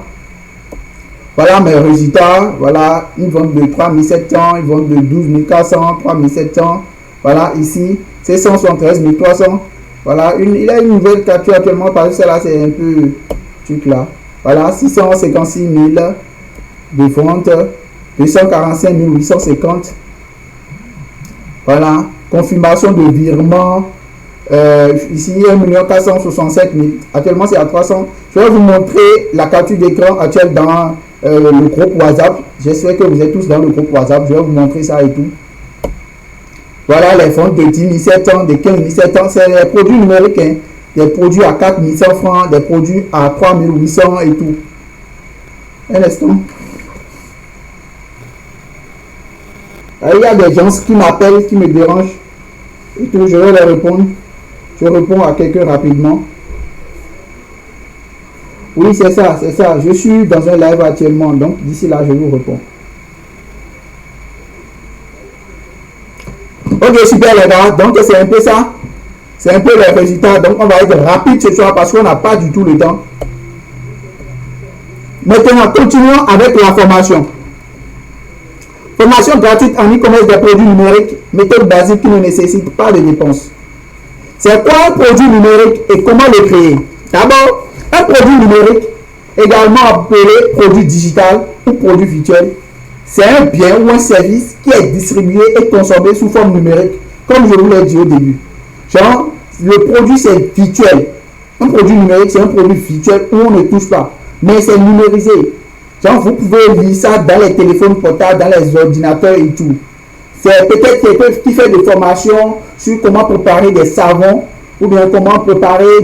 Voilà mes résultats. Voilà une vente de 3700, une vente de 12 400, 3700. Voilà ici, c'est 173 300. Voilà, il a une nouvelle capture actuellement parce que celle-là c'est un peu truc là. Voilà, 656 000 de ventes, 245 850. Voilà, confirmation de virement. Ici 1 467 000. Actuellement c'est à 300. Je vais vous montrer la capture d'écran actuelle dans le groupe WhatsApp. J'espère que vous êtes tous dans le groupe WhatsApp. Je vais vous montrer ça et tout. Voilà les ventes de 10 700, de 15 700. C'est les produits numériques. Hein. Des produits à 4 100 francs, des produits à 3 800 et tout. Un instant. Il y a des gens qui m'appellent, qui me dérangent. Et tout, je vais leur répondre. Je réponds à quelqu'un rapidement. Oui, c'est ça, c'est ça. Je suis dans un live actuellement, donc d'ici là, je vous réponds. Ok, super les gars. Donc, c'est un peu ça. C'est un peu les résultats. Donc, on va être rapide ce soir parce qu'on n'a pas du tout le temps. Maintenant, continuons avec la formation. Formation gratuite en e-commerce des produits numériques, méthode basique qui ne nécessite pas de dépenses. C'est quoi un produit numérique et comment le créer? D'abord, un produit numérique, également appelé produit digital ou produit virtuel, c'est un bien ou un service qui est distribué et consommé sous forme numérique, comme je vous l'ai dit au début. Genre, le produit c'est virtuel. Un produit numérique, c'est un produit virtuel où on ne touche pas, mais c'est numérisé. Genre, vous pouvez lire ça dans les téléphones portables, dans les ordinateurs et tout. C'est peut-être quelqu'un qui fait des formations sur comment préparer des savons, ou bien comment préparer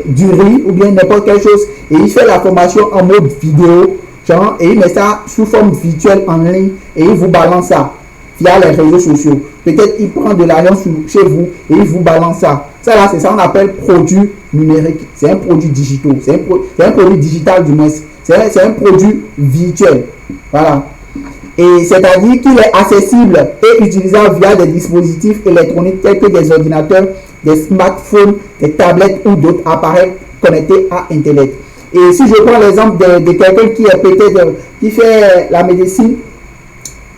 du riz, ou bien n'importe quelle chose. Et il fait la formation en mode vidéo, genre, et il met ça sous forme virtuelle en ligne, et il vous balance ça via les réseaux sociaux. Peut-être il prend de l'argent chez vous, et il vous balance ça. Ça là, c'est ça qu'on appelle produit numérique. C'est un produit digital. C'est un produit digital du moins. C'est un produit virtuel. Voilà. Et c'est-à-dire qu'il est accessible et utilisable via des dispositifs électroniques tels que des ordinateurs, des smartphones, des tablettes ou d'autres appareils connectés à Internet. Et si je prends l'exemple de quelqu'un qui est peut-être qui fait la médecine,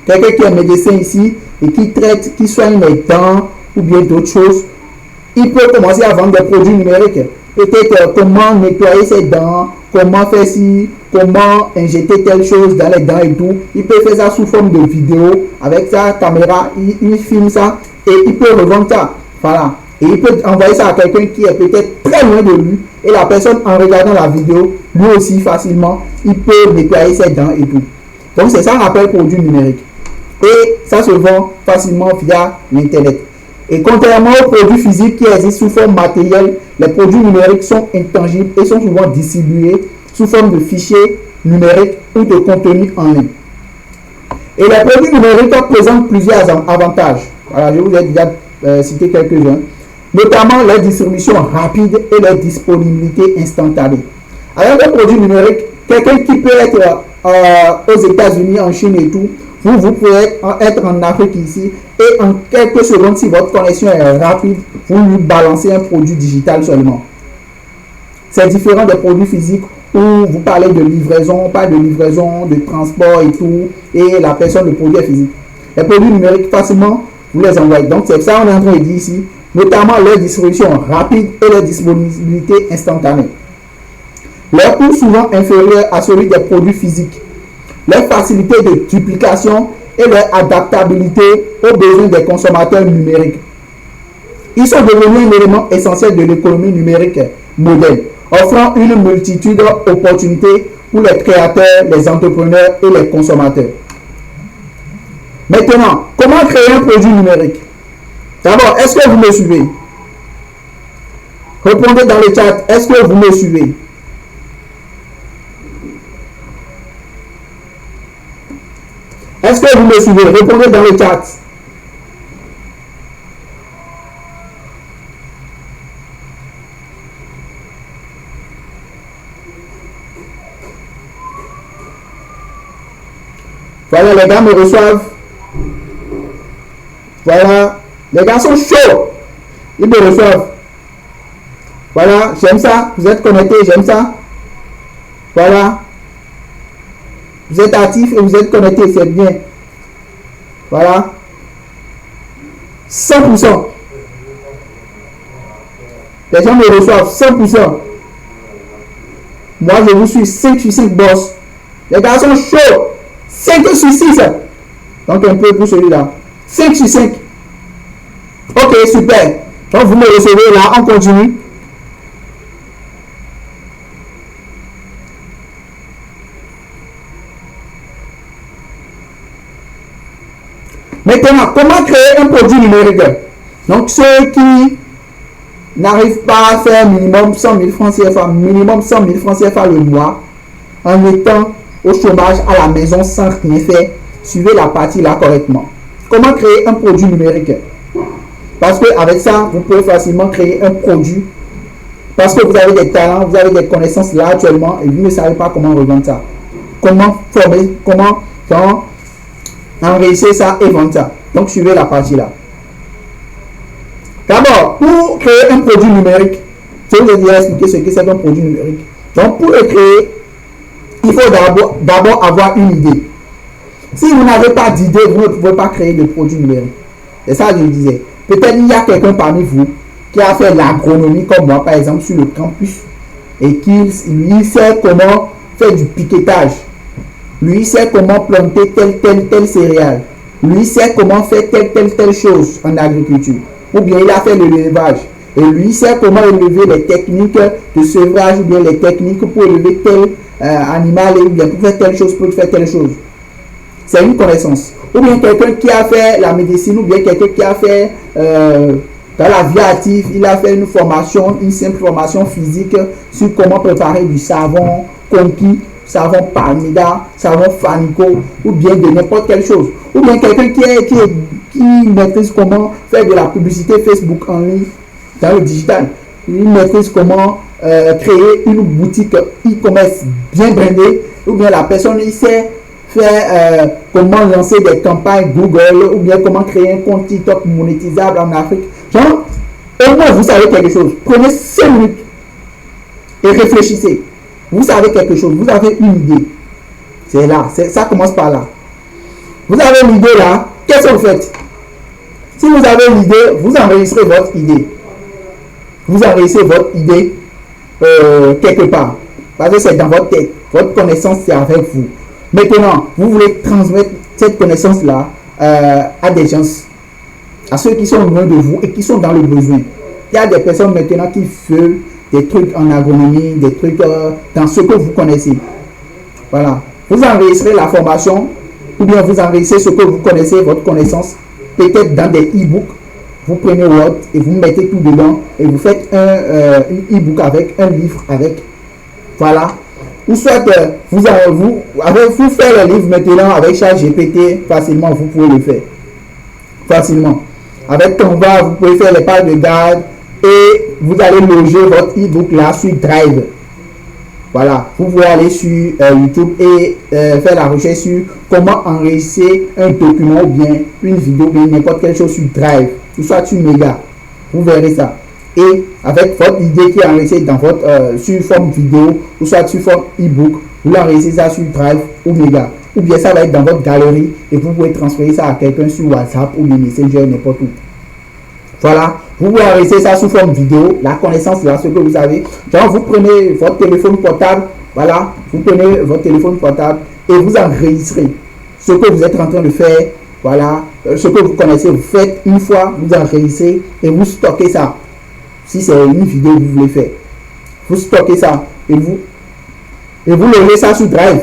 quelqu'un qui est médecin ici et qui traite, qui soigne les dents ou bien d'autres choses, il peut commencer à vendre des produits numériques. Peut-être comment nettoyer ses dents, comment faire ci, comment injecter telle chose dans les dents et tout. Il peut faire ça sous forme de vidéo avec sa caméra, il filme ça et il peut revendre ça. Voilà. Et il peut envoyer ça à quelqu'un qui est peut-être très loin de lui. Et la personne, en regardant la vidéo, lui aussi facilement, il peut nettoyer ses dents et tout. Donc c'est ça qu'on appelle produit numérique. Et ça se vend facilement via l'Internet. Et contrairement aux produits physiques qui existent sous forme matérielle, les produits numériques sont intangibles et sont souvent distribués sous forme de fichiers numériques ou de contenu en ligne. Et les produits numériques présentent plusieurs avantages. Voilà, je vous ai déjà cité quelques-uns, notamment leur distribution rapide et leur disponibilité instantanée. Avec un produit numérique, quelqu'un qui peut être aux États-Unis, en Chine et tout, vous pouvez être en Afrique ici et en quelques secondes, si votre connexion est rapide, vous lui balancez un produit digital seulement. C'est différent des produits physiques où vous parlez de livraison, pas de livraison, de transport et tout, et la personne, le produit est physique. Les produits numériques, facilement, vous les envoyez. Donc, c'est ça qu'on est en train de dire ici, notamment leur distribution rapide et leur disponibilité instantanée. Leur coût souvent inférieur à celui des produits physiques. Leur facilité de duplication et leur adaptabilité aux besoins des consommateurs numériques. Ils sont devenus un élément essentiel de l'économie numérique moderne, offrant une multitude d'opportunités pour les créateurs, les entrepreneurs et les consommateurs. Maintenant, comment créer un produit numérique? D'abord, est-ce que vous me suivez? Répondez dans le chat, est-ce que vous me suivez? Est-ce que vous me suivez? Répondez dans le chat. Voilà, les gars me reçoivent. Voilà, les gars sont chauds. Ils me reçoivent. Voilà, j'aime ça. Vous êtes connectés, j'aime ça. Voilà. Vous êtes actif et vous êtes connecté, c'est bien. Voilà. 100%. Les gens me reçoivent 100%. Moi, je vous suis 5 sur 5 boss. Les gars sont chauds. 5 sur 6. Donc, un peu pour celui-là. 5 sur 5. Ok, super. Donc, vous me recevez là. On continue. Maintenant, comment créer un produit numérique? Donc, ceux qui n'arrivent pas à faire minimum 100 000 francs CFA, minimum 100 000 francs CFA le mois, en étant au chômage à la maison sans rien faire, suivez la partie là correctement. Comment créer un produit numérique? Parce qu'avec ça, vous pouvez facilement créer un produit. Parce que vous avez des talents, vous avez des connaissances là actuellement et vous ne savez pas comment revendre ça. Comment former, comment enregistrer ça et vendre ça. Donc, suivez la partie là. D'abord, pour créer un produit numérique, je vous ai déjà expliqué ce que c'est qu'un produit numérique. Donc, pour le créer, il faut d'abord avoir une idée. Si vous n'avez pas d'idée, vous ne pouvez pas créer de produit numérique. C'est ça que je disais. Peut-être il y a quelqu'un parmi vous qui a fait l'agronomie comme moi, par exemple, sur le campus, et qui sait comment faire du piquetage. Lui sait comment planter telle céréale. Lui sait comment faire telle chose en agriculture. Ou bien il a fait de l'élevage. Et lui sait comment élever les techniques de sevrage ou bien les techniques pour élever tel animal ou bien pour faire telle chose, pour faire telle chose. C'est une connaissance. Ou bien quelqu'un qui a fait la médecine ou bien quelqu'un qui a fait dans la vie active, il a fait une formation, une simple formation physique sur comment préparer du savon conquis, savon Palmida, savon Fanico ou bien de n'importe quelle chose. Ou bien quelqu'un qui maîtrise comment faire de la publicité Facebook en ligne dans le digital. Il maîtrise comment créer une boutique e-commerce bien brandée. Ou bien la personne il sait faire comment lancer des campagnes Google ou bien comment créer un compte TikTok monétisable en Afrique. Genre, au moins vous savez quelque chose. Prenez 5 minutes et réfléchissez. Vous savez quelque chose, vous avez une idée. C'est là, ça commence par là. Vous avez l'idée là, qu'est-ce que vous faites? Si vous avez l'idée, vous enregistrez votre idée. Vous enregistrez votre idée quelque part. Parce que c'est dans votre tête. Votre connaissance, c'est avec vous. Maintenant, vous voulez transmettre cette connaissance-là à des gens, à ceux qui sont loin de vous et qui sont dans le besoin. Il y a des personnes maintenant qui veulent des trucs en agronomie, des trucs dans ce que vous connaissez. Voilà. Vous enregistrez la formation ou bien vous enregistrez ce que vous connaissez, votre connaissance, peut-être dans des e-books. Vous prenez Word et vous mettez tout dedans et vous faites un e-book avec, un livre avec. Voilà. Ou soit vous faites le livre maintenant avec ChatGPT, facilement vous pouvez le faire. Facilement. Avec Canva, vous pouvez faire les pages de garde et vous allez loger votre e-book là sur Drive. Voilà, vous pouvez aller sur YouTube et faire la recherche sur comment enregistrer un document ou bien une vidéo ou bien n'importe quelle chose sur Drive ou soit sur Mega. Vous verrez ça. Et avec votre idée qui est enregistrée dans votre sur forme vidéo ou soit sur forme e-book, vous l'enregistrez ça sur Drive ou Mega. Ou bien ça va être dans votre galerie et vous pouvez transférer ça à quelqu'un sur WhatsApp ou bien Messenger, n'importe où. Voilà, vous pouvez enregistrer ça sous forme vidéo, la connaissance là, ce que vous avez. Genre, vous prenez votre téléphone portable, voilà, vous prenez votre téléphone portable et vous enregistrez ce que vous êtes en train de faire, voilà, ce que vous connaissez, vous faites une fois, vous enregistrez et vous stockez ça. Si c'est une vidéo que vous voulez faire, vous stockez ça et vous logez ça sur Drive.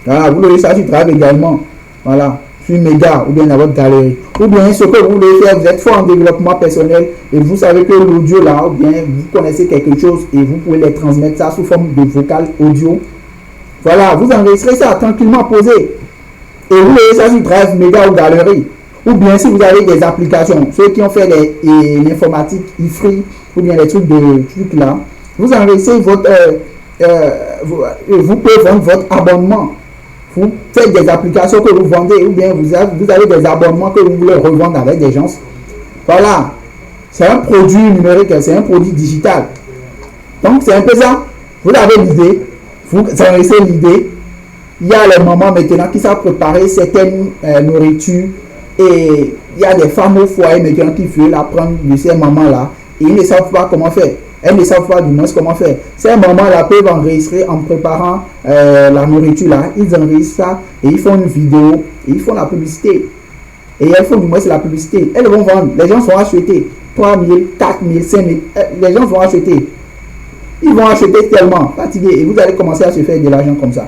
Voilà, vous logez ça sur Drive également, voilà. Sur Mega ou bien dans votre galerie. Ou bien ce que vous voulez faire, vous êtes fort en développement personnel et vous savez que l'audio là, ou bien vous connaissez quelque chose et vous pouvez les transmettre ça sous forme de vocal audio. Voilà, vous enregistrez ça tranquillement posé et vous mettez ça sur Drive, Mega ou galerie. Ou bien si vous avez des applications, ceux qui ont fait l'informatique, e-free ou bien les trucs de trucs là, vous enregistrez votre vous pouvez vendre votre abonnement. Vous faites des applications que vous vendez ou bien vous avez des abonnements que vous voulez revendre avec des gens. Voilà. C'est un produit numérique, c'est un produit digital. Donc c'est un peu ça. Vous avez l'idée, vous enregistrez l'idée, il y a les mamans maintenant qui savent préparer certaines nourritures et il y a des femmes au foyer maintenant qui veulent apprendre de ces mamans-là et ils ne savent pas comment faire. Elles ne savent pas du moins comment faire. Ces mamans-là peuvent enregistrer en préparant la nourriture là. Ils enregistrent ça et ils font une vidéo et ils font la publicité. Et elles font du moins la publicité. Elles vont vendre. Les gens vont acheter 3 000, 4 000, 5 000. Les gens vont acheter. Ils vont acheter tellement fatigués et vous allez commencer à se faire de l'argent comme ça.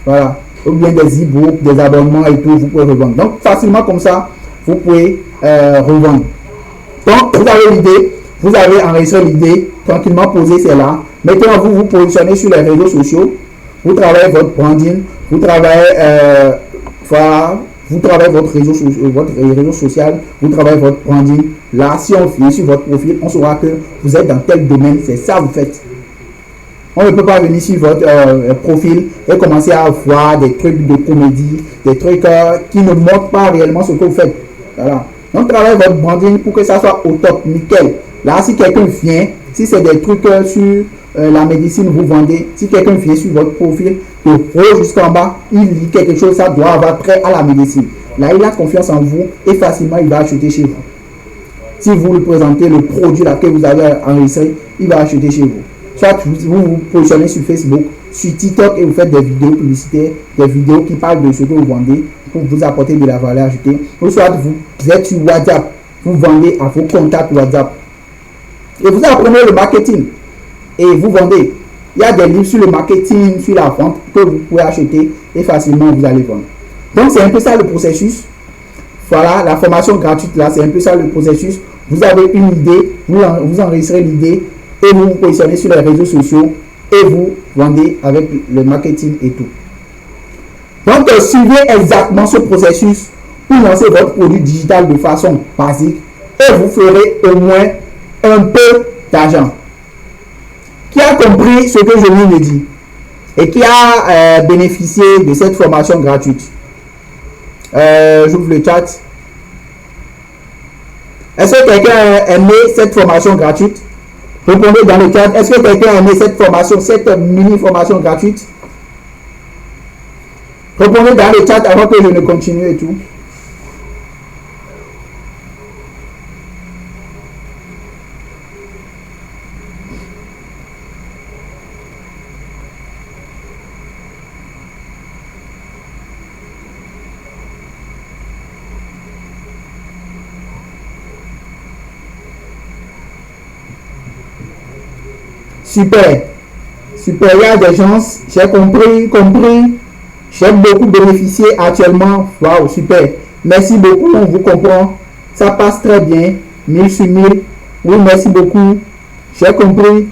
Voilà. Ou bien des e-books, des abonnements et tout, vous pouvez revendre. Donc facilement comme ça, vous pouvez revendre. Donc vous avez l'idée, vous avez enregistré l'idée, tranquillement posé celle-là. Maintenant vous vous positionnez sur les réseaux sociaux, vous travaillez votre branding, vous travaillez votre réseau social, vous travaillez votre branding. Là, si on vient sur votre profil, on saura que vous êtes dans tel domaine, c'est ça que vous faites. On ne peut pas venir sur votre profil et commencer à voir des trucs de comédie, des trucs qui ne montrent pas réellement ce que vous faites. Voilà. Donc, travaillez votre branding pour que ça soit au top, nickel. Là, si quelqu'un vient, si c'est des trucs sur la médecine, vous vendez, si quelqu'un vient sur votre profil, de haut jusqu'en bas, il lit quelque chose, ça doit avoir trait à la médecine. Là, il a confiance en vous et facilement, il va acheter chez vous. Si vous lui présentez le produit là que vous avez enregistré, il va acheter chez vous. Soit vous vous positionnez sur Facebook, sur TikTok et vous faites des vidéos publicitaires, des vidéos qui parlent de ce que vous vendez pour vous apporter de la valeur ajoutée. Ou soit vous êtes sur WhatsApp, vous vendez à vos contacts WhatsApp. Et vous apprenez le marketing et vous vendez. Il y a des livres sur le marketing, sur la vente que vous pouvez acheter et facilement vous allez vendre. Donc c'est un peu ça le processus. Voilà, la formation gratuite là, c'est un peu ça le processus. Vous avez une idée, vous enregistrez l'idée et vous vous positionnez sur les réseaux sociaux et vous vendez avec le marketing et tout. Donc suivez exactement ce processus pour lancer votre produit digital de façon basique et vous ferez au moins un peu d'argent. Qui a compris ce que je viens de dire et qui a bénéficié de cette formation gratuite? J'ouvre le chat. Est-ce que quelqu'un a aimé cette formation gratuite? Répondez dans le chat. Est-ce que quelqu'un a aimé cette formation, cette mini-formation gratuite? Répondez dans le chat avant que je ne continue et tout. Super, super, il y a des gens, j'ai compris, j'ai beaucoup bénéficié actuellement, waouh, super, merci beaucoup, on vous comprend, ça passe très bien, 1000 sur 1000, oui, merci beaucoup, j'ai compris,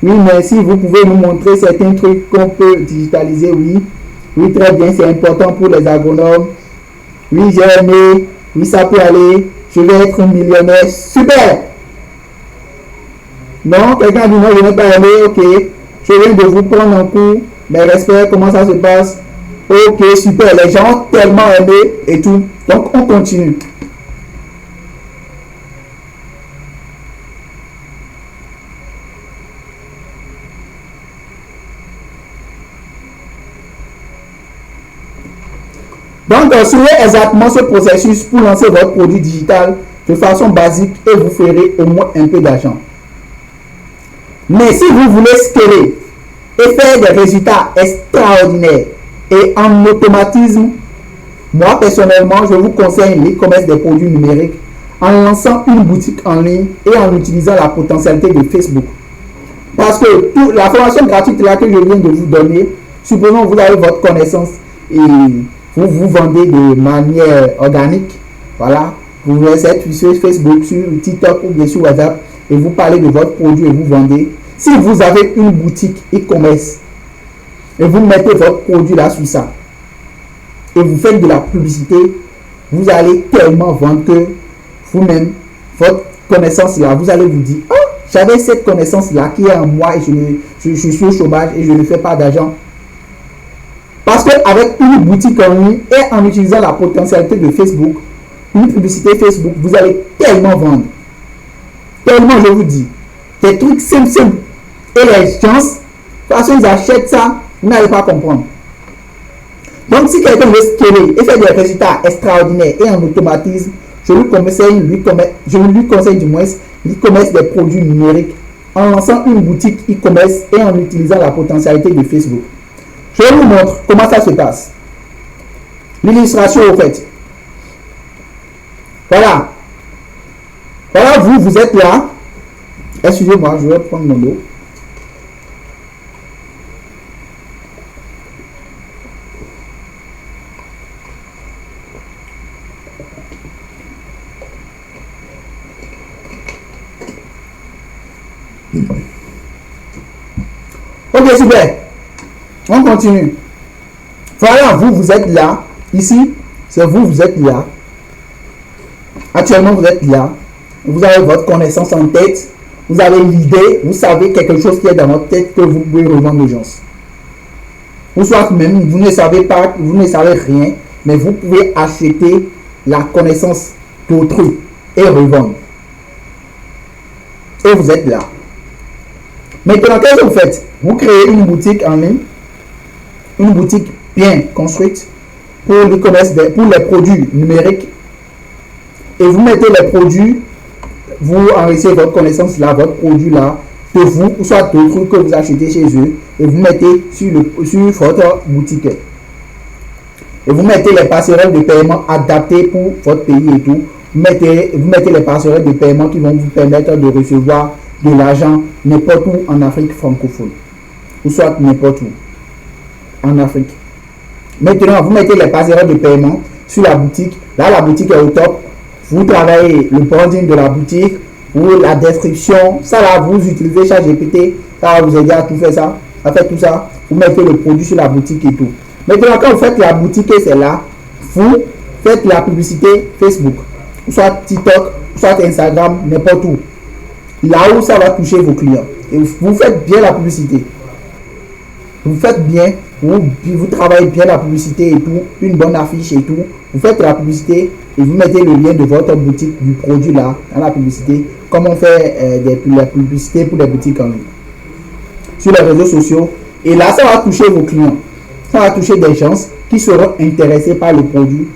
oui, merci, vous pouvez nous montrer certains trucs qu'on peut digitaliser, oui, très bien, c'est important pour les agronomes, oui, j'ai aimé, oui, ça peut aller, je vais être millionnaire, super. Non, quelqu'un dit non, je n'ai pas aimé, ok. Je viens de vous prendre en cours, mes respects, comment ça se passe? Ok, super, les gens ont tellement aimé et tout. Donc, on continue. Donc, suivez exactement ce processus pour lancer votre produit digital de façon basique et vous ferez au moins un peu d'argent. Mais si vous voulez scaler et faire des résultats extraordinaires et en automatisme, moi personnellement, je vous conseille l'e-commerce des produits numériques en lançant une boutique en ligne et en utilisant la potentialité de Facebook. Parce que la formation gratuite là que je viens de vous donner, supposons que vous avez votre connaissance et vous vendez de manière organique, voilà, vous êtes sur Facebook, sur TikTok ou bien sur WhatsApp et vous parlez de votre produit et vous vendez. Si vous avez une boutique e-commerce et vous mettez votre produit là sur ça et vous faites de la publicité, vous allez tellement vendre que vous-même, votre connaissance là, vous allez vous dire, oh, j'avais cette connaissance là qui est en moi et je suis au chômage et je ne fais pas d'argent. Parce qu'avec une boutique en ligne et en utilisant la potentialité de Facebook, une publicité Facebook, vous allez tellement vendre. Tellement, je vous dis. Des trucs simples. Et les gens, parce qu'ils achètent ça, vous n'allez pas comprendre. Donc, si quelqu'un veut scaler et faire des résultats extraordinaires et en automatisme, je lui conseille du moins l'e-commerce des produits numériques en lançant une boutique e-commerce et en utilisant la potentialité de Facebook. Je vous montre comment ça se passe. L'illustration au fait. Voilà. Voilà, vous êtes là. Excusez-moi, je vais prendre mon eau. Ok, super. On continue. Voilà, vous êtes là. Ici, c'est vous êtes là. Actuellement, vous êtes là. Vous avez votre connaissance en tête. Vous avez l'idée. Vous savez quelque chose qui est dans votre tête que vous pouvez revendre aux gens. Ou soit même, vous ne savez pas, vous ne savez rien, mais vous pouvez acheter la connaissance d'autrui et revendre. Et vous êtes là. Maintenant, qu'est-ce que vous faites? Vous créez une boutique en ligne, une boutique bien construite pour l'e-commerce, pour les produits numériques, et vous mettez les produits, vous enrichissez votre connaissance là, votre produit là, de vous, ou soit d'autres que vous achetez chez eux, et vous mettez sur votre boutique. Et vous mettez les passerelles de paiement adaptées pour votre pays et tout. Vous mettez les passerelles de paiement qui vont vous permettre de recevoir de l'argent n'importe où en Afrique francophone, ou soit n'importe où en Afrique. Maintenant, vous mettez les passerelles de paiement sur la boutique. Là, la boutique est au top. Vous travaillez le branding de la boutique ou la description. Ça là, vous utilisez ChatGPT. Ça va vous aider à tout faire ça. À faire tout ça. Vous mettez le produit sur la boutique et tout. Maintenant, quand vous faites la boutique et c'est là, vous faites la publicité Facebook, soit TikTok, soit Instagram, n'importe où. Là où ça va toucher vos clients. Et vous faites bien la publicité. Vous faites bien, vous travaillez bien la publicité et tout, une bonne affiche et tout. Vous faites la publicité et vous mettez le lien de votre boutique, du produit là, dans la publicité, comme on fait la publicité pour les boutiques en ligne. Sur les réseaux sociaux. Et là, ça va toucher vos clients. Ça va toucher des gens qui seront intéressés par le produit,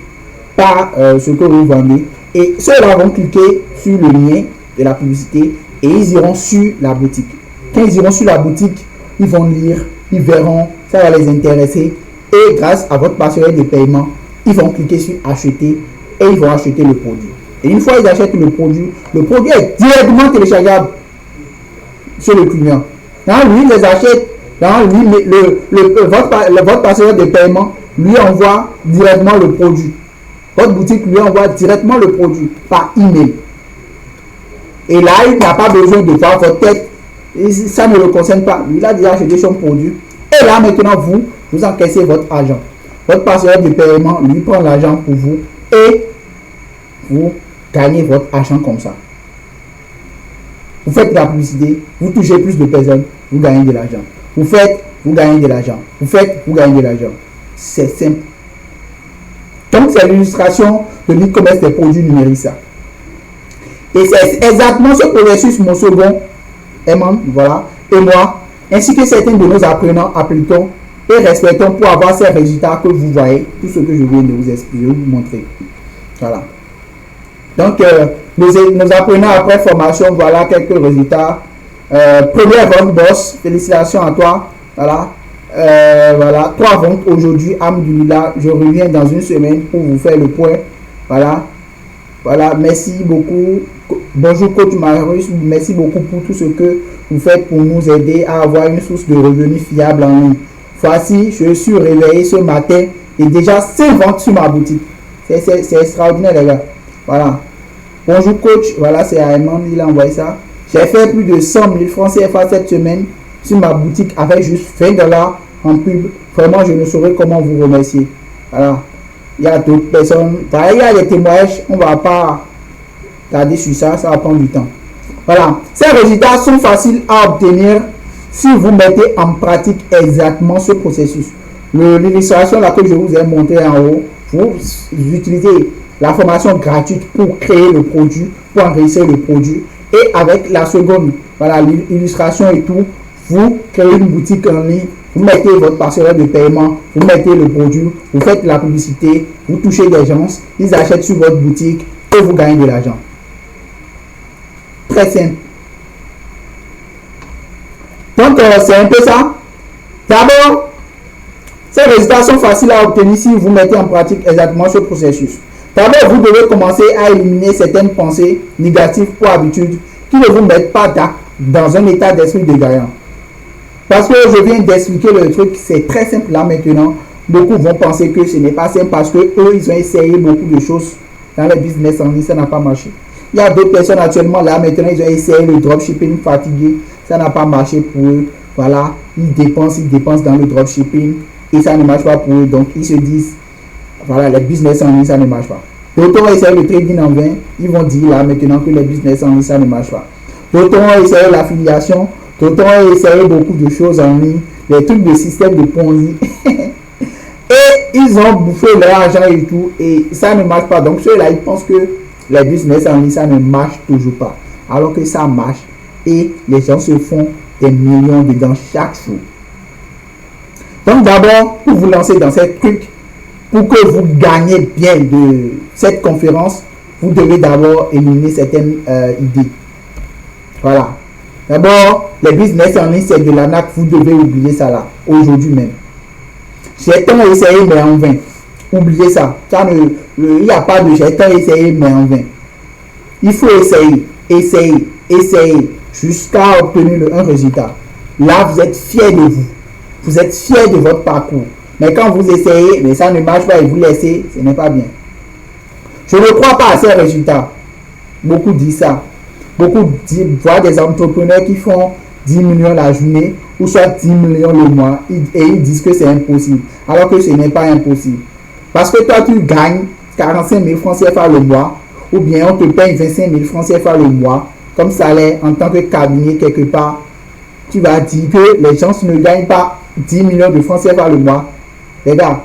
par ce que vous vendez. Et ceux-là vont cliquer sur le lien de la publicité et ils iront sur la boutique. Quand ils iront sur la boutique, ils vont lire, ils verront, ça va les intéresser. Et grâce à votre passerelle de paiement, ils vont cliquer sur acheter et ils vont acheter le produit. Et une fois ils achètent le produit est directement téléchargeable sur le client. Quand lui les achète, votre passerelle de paiement lui envoie directement le produit. Votre boutique lui envoie directement le produit par email. Et là, il n'a pas besoin de voir votre tête. Et ça ne le concerne pas. Lui, il a déjà acheté son produit. Et là, maintenant, vous encaissez votre argent. Votre passerelle de paiement lui prend l'argent pour vous. Et vous gagnez votre argent comme ça. Vous faites de la publicité. Vous touchez plus de personnes. Vous gagnez de l'argent. Vous faites, vous gagnez de l'argent. Vous faites, vous gagnez de l'argent. C'est simple. Donc, c'est l'illustration de l'e-commerce des produits numériques, ça. Et c'est exactement ce processus, mon second aimant, voilà, et moi, ainsi que certains de nos apprenants appliquons et respectons pour avoir ces résultats que vous voyez, tout ce que je viens de vous expliquer, vous montrer. Voilà. Donc, nos apprenants après formation, voilà quelques résultats. Première vente boss, félicitations à toi. Voilà. Voilà, 3 ventes aujourd'hui, Alhamdoulilah. Je reviens dans une semaine pour vous faire le point. Voilà. Voilà, merci beaucoup. Bonjour coach Marius, merci beaucoup pour tout ce que vous faites pour nous aider à avoir une source de revenus fiable en ligne. Voici, je suis réveillé ce matin et déjà 5 ventes sur ma boutique. C'est extraordinaire les gars. Voilà. Bonjour coach, voilà c'est Ayman, il a envoyé ça. J'ai fait plus de 100 000 francs CFA cette semaine sur ma boutique avec juste 20 $ en pub. Vraiment, je ne saurais comment vous remercier. Voilà. Il y a d'autres personnes. Voilà, il y a des témoignages. On ne va pas tarder sur ça. Ça va prendre du temps. Voilà. Ces résultats sont faciles à obtenir si vous mettez en pratique exactement ce processus. L'illustration là que je vous ai montré en haut, vous utilisez la formation gratuite pour créer le produit, pour enregistrer le produit. Et avec la seconde, voilà, l'illustration et tout, vous créez une boutique en ligne, vous mettez votre partenaire de paiement, vous mettez le produit, vous faites la publicité, vous touchez des gens, ils achètent sur votre boutique et vous gagnez de l'argent. Très simple. Donc, c'est un peu ça. D'abord, ces résultats sont faciles à obtenir si vous mettez en pratique exactement ce processus. D'abord, vous devez commencer à éliminer certaines pensées négatives ou habitudes qui ne vous mettent pas dans un état d'esprit dégaillant. Parce que je viens d'expliquer le truc, c'est très simple là maintenant. Beaucoup vont penser que ce n'est pas simple parce que eux, ils ont essayé beaucoup de choses dans le business en ligne, ça n'a pas marché. Il y a d'autres personnes actuellement là maintenant, ils ont essayé le dropshipping fatigué, ça n'a pas marché pour eux. Voilà, ils dépensent dans le dropshipping et ça ne marche pas pour eux. Donc ils se disent, voilà, le business en ligne, ça ne marche pas. D'autres ont essayé le trading en vain, ils vont dire là maintenant que le business en ligne, ça ne marche pas. D'autres ont essayé l'affiliation, d'autres ont essayé beaucoup de choses en ligne, des trucs de système de Ponzi. Et ils ont bouffé leur argent et tout, et ça ne marche pas. Donc ceux-là, ils pensent que les business en ligne, ça ne marche toujours pas. Alors que ça marche, et les gens se font des millions dedans chaque jour. Donc d'abord, pour vous lancer dans cette truc, pour que vous gagnez bien de cette conférence, vous devez d'abord éliminer certaines idées. Voilà. D'abord, les business en ligne, c'est de l'arnaque. Vous devez oublier ça là, aujourd'hui même. J'ai tant essayé, mais en vain. Oubliez ça. Il n'y a pas de j'ai tant essayé, mais en vain. Il faut essayer, jusqu'à obtenir un résultat. Là, vous êtes fier de vous. Vous êtes fier de votre parcours. Mais quand vous essayez, mais ça ne marche pas et vous laissez, ce n'est pas bien. Je ne crois pas à ces résultats. Beaucoup disent ça. Beaucoup voient des entrepreneurs qui font 10 millions la journée ou soit 10 millions le mois et ils disent que c'est impossible. Alors que ce n'est pas impossible. Parce que toi, tu gagnes 45 000 francs CFA le mois ou bien on te paye 25 000 francs CFA le mois comme salaire en tant que cabinet quelque part. Tu vas dire que les gens ne gagnent pas 10 millions de francs CFA le mois. Les gars,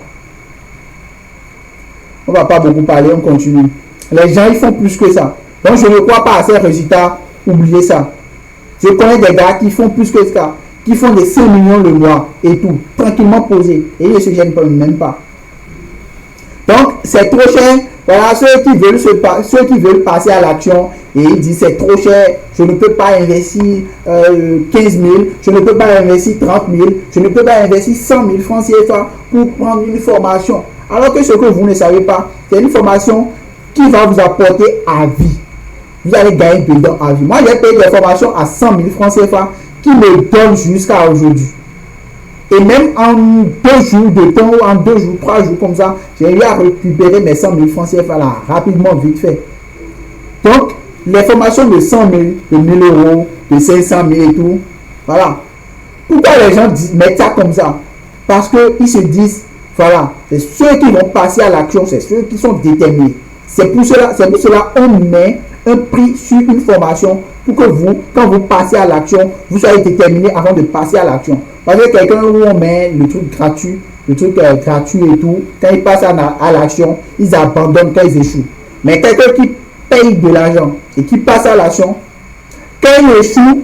on ne va pas beaucoup parler, on continue. Les gens, ils font plus que ça. Donc, je ne crois pas à ces résultats. Oubliez ça. Je connais des gars qui font plus que ça, qui font des 5 millions le mois et tout, tranquillement posés. Et ils ne se gênent même pas. Donc, c'est trop cher. Voilà, ceux qui veulent passer à l'action et ils disent c'est trop cher, je ne peux pas investir 15 000, je ne peux pas investir 30 000, je ne peux pas investir 100 000 francs CFA pour prendre une formation. Alors que ce que vous ne savez pas, c'est une formation qui va vous apporter à vie. Vous allez gagner dedans à vie. Moi, j'ai payé des formations à 100 000 francs CFA qui me donnent jusqu'à aujourd'hui. Et même en 2 jours de temps, ou en 2 jours, 3 jours comme ça, j'ai eu à récupérer mes 100 000 francs CFA là, rapidement, vite fait. Donc, les formations de 100 000, de 1000 euros, de 500 000 et tout, voilà. Pourquoi les gens mettent ça comme ça? Parce qu'ils se disent, voilà, c'est ceux qui vont passer à l'action, c'est ceux qui sont déterminés. C'est pour cela qu'on met un prix sur une formation pour que vous, quand vous passez à l'action, vous soyez déterminé avant de passer à l'action. Parce que quelqu'un où on met le truc gratuit et tout, quand ils passent à l'action, ils abandonnent quand ils échouent. Mais quelqu'un qui paye de l'argent et qui passe à l'action, quand il échoue,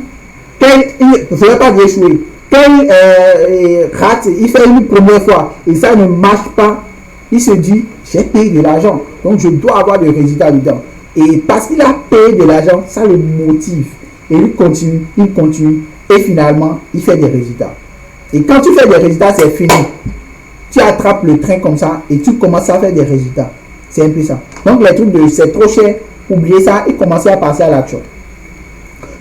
il ne faut pas échouer. Quand il rate, il fait une première fois et ça ne marche pas, il se dit, j'ai payé de l'argent, donc je dois avoir des résultats dedans. Et parce qu'il a payé de l'argent, ça le motive. Et il continue, et finalement, il fait des résultats. Et quand tu fais des résultats, c'est fini. Tu attrapes le train comme ça et tu commences à faire des résultats. C'est un peu ça. Donc les trucs de c'est trop cher, oubliez ça et commencez à passer à l'action.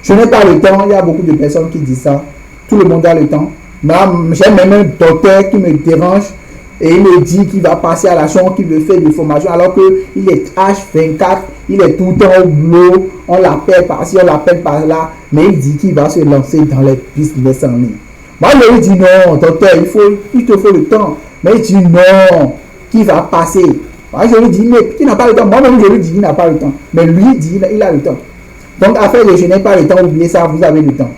Je n'ai pas le temps, il y a beaucoup de personnes qui disent ça. Tout le monde a le temps. J'ai même un docteur qui me dérange et il me dit qu'il va passer à l'action, qu'il veut faire des formations alors qu'il est H24, il est tout le temps au boulot, on l'appelle par-ci, on l'appelle par-là, mais il dit qu'il va se lancer dans les business en ligne. Moi, je lui dis non, docteur, il te faut le temps. Mais il dit non, qu'il va passer. Moi, je lui dis, mais tu n'as pas le temps. Moi-même, je lui dis, il n'a pas le temps. Mais lui dit, il a le temps. Donc, afin de je n'ai pas le temps, oubliez ça, vous avez le temps.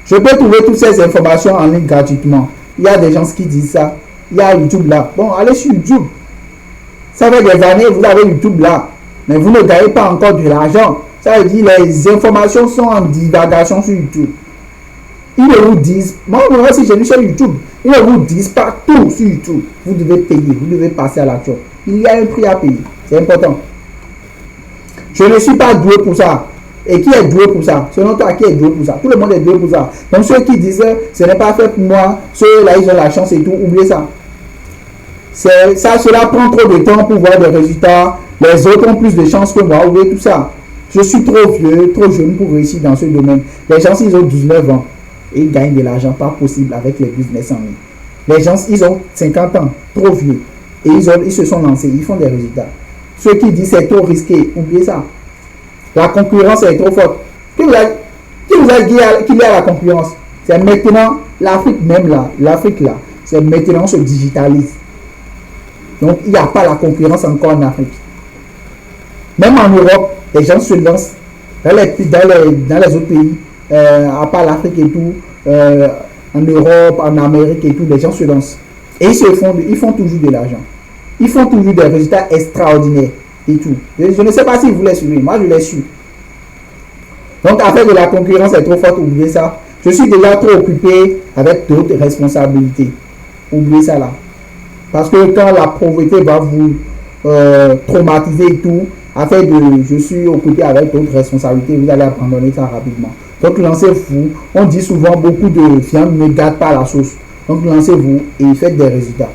Je peux trouver toutes ces informations en ligne gratuitement. Il y a des gens qui disent ça. Il y a YouTube là. Bon, allez sur YouTube. Ça fait des années, vous avez YouTube là. Mais vous ne gagnez pas encore de l'argent. Ça veut dire les informations sont en divagation sur YouTube. Ils ne vous disent, moi aussi j'ai vu sur YouTube, ils ne vous disent pas tout sur YouTube. Vous devez payer, vous devez passer à l'action. Il y a un prix à payer, c'est important. Je ne suis pas doué pour ça. Et qui est doué pour ça? Selon toi, qui est doué pour ça? Tout le monde est doué pour ça. Donc ceux qui disent ce n'est pas fait pour moi, ceux-là ils ont la chance et tout, oubliez ça. Cela prend trop de temps pour voir des résultats. Les autres ont plus de chance que moi, oubliez tout ça. Je suis trop vieux, trop jeune pour réussir dans ce domaine. Les gens, ils ont 19 ans et ils gagnent de l'argent, pas possible avec les business en ligne. Les gens, ils ont 50 ans, trop vieux, et ils se sont lancés, ils font des résultats. Ceux qui disent c'est trop risqué, oubliez ça. La concurrence est trop forte. Qui vous a dit qu'il y a la concurrence? C'est maintenant, l'Afrique même là, c'est maintenant on se digitalise. Donc il n'y a pas la concurrence encore en Afrique. Même en Europe, les gens se lancent dans les autres pays, à part l'Afrique et tout, en Europe, en Amérique et tout, les gens se lancent. Et ils font toujours de l'argent. Ils font toujours des résultats extraordinaires et tout. Je ne sais pas si vous les suivez, moi je les suis. Donc affaire de la concurrence est trop forte, oubliez ça. Je suis déjà trop occupé avec d'autres responsabilités. Oubliez ça là. Parce que quand la pauvreté va vous traumatiser et tout, je suis occupé avec d'autres responsabilités, vous allez abandonner ça rapidement. Donc lancez-vous. On dit souvent beaucoup de viande ne gâte pas la sauce. Donc lancez-vous et faites des résultats.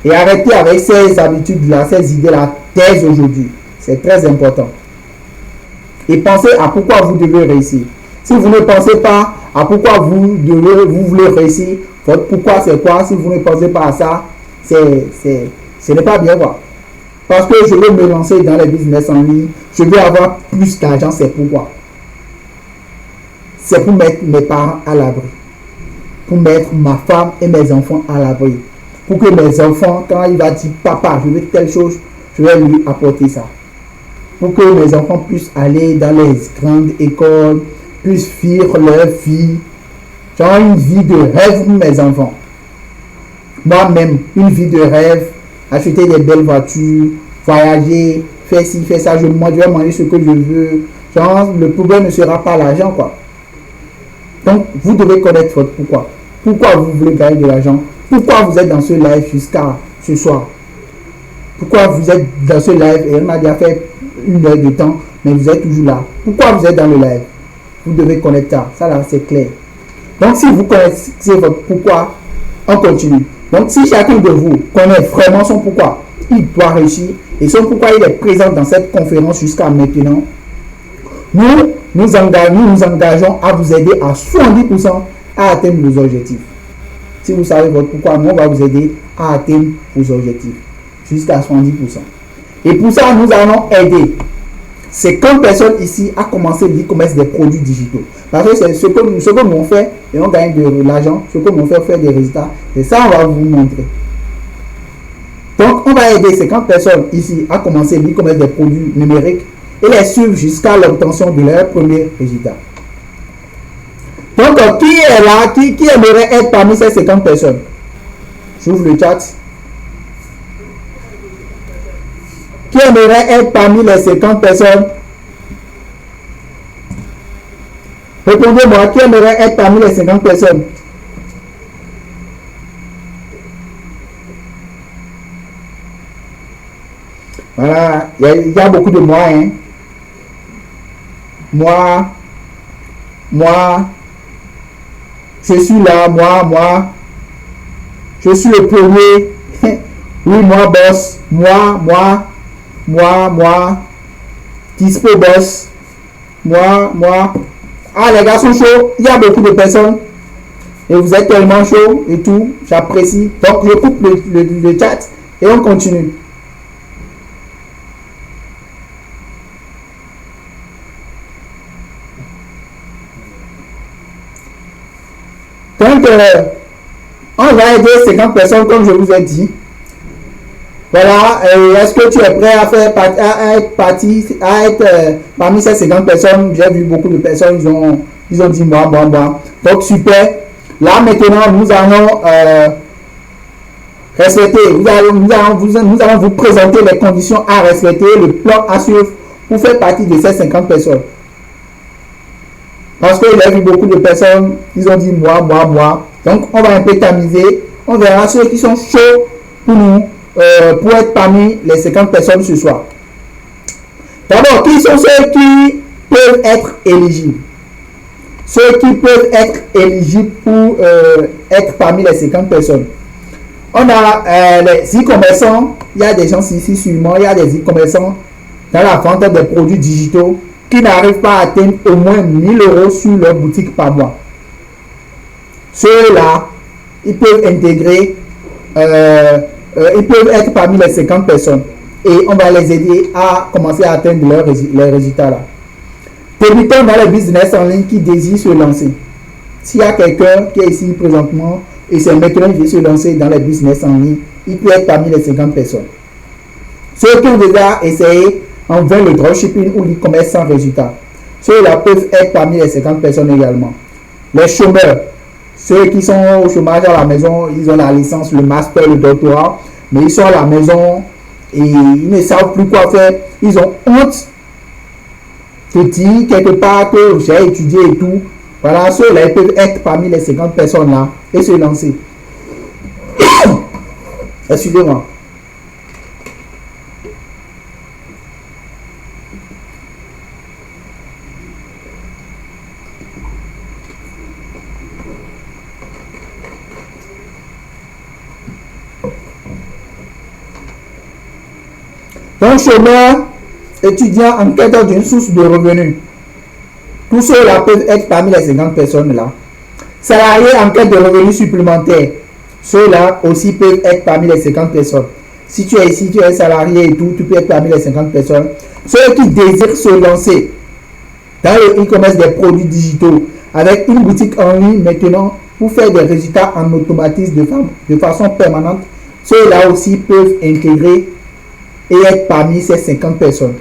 Et arrêtez avec ces habitudes-là, ces idées-là, dès aujourd'hui. C'est très important. Et pensez à pourquoi vous devez réussir. Si vous ne pensez pas à pourquoi vous voulez réussir, votre pourquoi c'est quoi? Si vous ne pensez pas à ça, ce n'est pas bien quoi. Parce que je veux me lancer dans les business en ligne, je veux avoir plus d'argent, c'est pourquoi. C'est pour mettre mes parents à l'abri. Pour mettre ma femme et mes enfants à l'abri. Pour que mes enfants, quand il va dire papa, je veux telle chose, je vais lui apporter ça. Pour que mes enfants puissent aller dans les grandes écoles, puissent vivre leur vie. Genre une vie de rêve pour mes enfants. Moi-même, une vie de rêve, acheter des belles voitures, voyager, faire ci, faire ça, je vais manger ce que je veux. Genre, le problème ne sera pas l'argent, quoi. Donc, vous devez connaître votre pourquoi. Pourquoi vous voulez gagner de l'argent? Pourquoi vous êtes dans ce live jusqu'à ce soir? Pourquoi vous êtes dans ce live et on m'a déjà fait 1 heure de temps, mais vous êtes toujours là? Pourquoi vous êtes dans le live? Vous devez connaître ça. Ça là, c'est clair. Donc, si vous connaissez votre pourquoi, on continue. Donc, si chacun de vous connaît vraiment son pourquoi, il doit réussir. Et son pourquoi il est présent dans cette conférence jusqu'à maintenant, nous nous engageons à vous aider à 70% à atteindre vos objectifs. Si vous savez votre pourquoi, nous on va vous aider à atteindre vos objectifs jusqu'à 70%. Et pour ça, nous allons aider 50 personnes ici à commencer l'e-commerce des produits digitaux. Parce que c'est ce que nous on fait et on gagne de l'argent, ce que nous on fait faire des résultats. Et ça, on va vous montrer. Donc, on va aider 50 personnes ici à commencer l'e-commerce des produits numériques et les suivre jusqu'à l'obtention de leur premier résultat. Donc, qui est là, qui aimerait être parmi ces 50 personnes? J'ouvre le chat. Qui aimerait être parmi les 50 personnes? Répondez-moi, qui aimerait être parmi les 50 personnes? Voilà, il y a beaucoup de moi, hein. Moi, je suis là, moi, je suis le premier. Oui, moi, boss, moi, Dispo boss, moi. Ah, les gars sont chauds, il y a beaucoup de personnes. Et vous êtes tellement chauds et tout, j'apprécie. Donc, je coupe le chat et on continue. Donc, on va aider 50 personnes comme je vous ai dit. Voilà, est-ce que tu es prêt à être parmi ces 50 personnes? J'ai vu beaucoup de personnes, ils ont dit moi. Donc, super. Là, maintenant, nous allons respecter, nous allons vous présenter les conditions à respecter, le plan à suivre pour faire partie de ces 50 personnes. Parce qu'il y a eu beaucoup de personnes, ils ont dit moi. Donc, on va un peu tamiser. On verra ceux qui sont chauds pour nous, pour être parmi les 50 personnes ce soir. D'abord, qui sont ceux qui peuvent être éligibles? Ceux qui peuvent être éligibles pour être parmi les 50 personnes. On a les e-commerçants. Il y a des gens ici sûrement, il y a des e-commerçants dans la vente des produits digitaux qui n'arrivent pas à atteindre au moins 1000 € sur leur boutique par mois. Ceux-là, ils peuvent intégrer, ils peuvent être parmi les 50 personnes et on va les aider à commencer à atteindre leurs résultats là. Débutons dans le business en ligne qui désire se lancer. S'il y a quelqu'un qui est ici présentement et c'est maintenant qu'il veut se lancer dans le business en ligne, il peut être parmi les 50 personnes. Ceux qui ont déjà essayé en vain le dropshipping ou l'e-commerce sans résultat, ceux-là peuvent être parmi les 50 personnes également. Les chômeurs, ceux qui sont au chômage à la maison, ils ont la licence, le master, le doctorat, mais ils sont à la maison et ils ne savent plus quoi faire. Ils ont honte de dire quelque part que j'ai étudié et tout. Voilà, ceux-là peuvent être parmi les 50 personnes là et se lancer. Excusez-moi. Donc, chômeur, étudiant en quête d'une source de revenus. Tous ceux-là peuvent être parmi les 50 personnes-là. Salariés en quête de revenus supplémentaires. Ceux-là aussi peuvent être parmi les 50 personnes. Si tu es ici, tu es salarié et tout, tu peux être parmi les 50 personnes. Ceux qui désirent se lancer dans le e-commerce des produits digitaux avec une boutique en ligne maintenant pour faire des résultats en automatisme de façon permanente, ceux-là aussi peuvent intégrer et être parmi ces 50 personnes.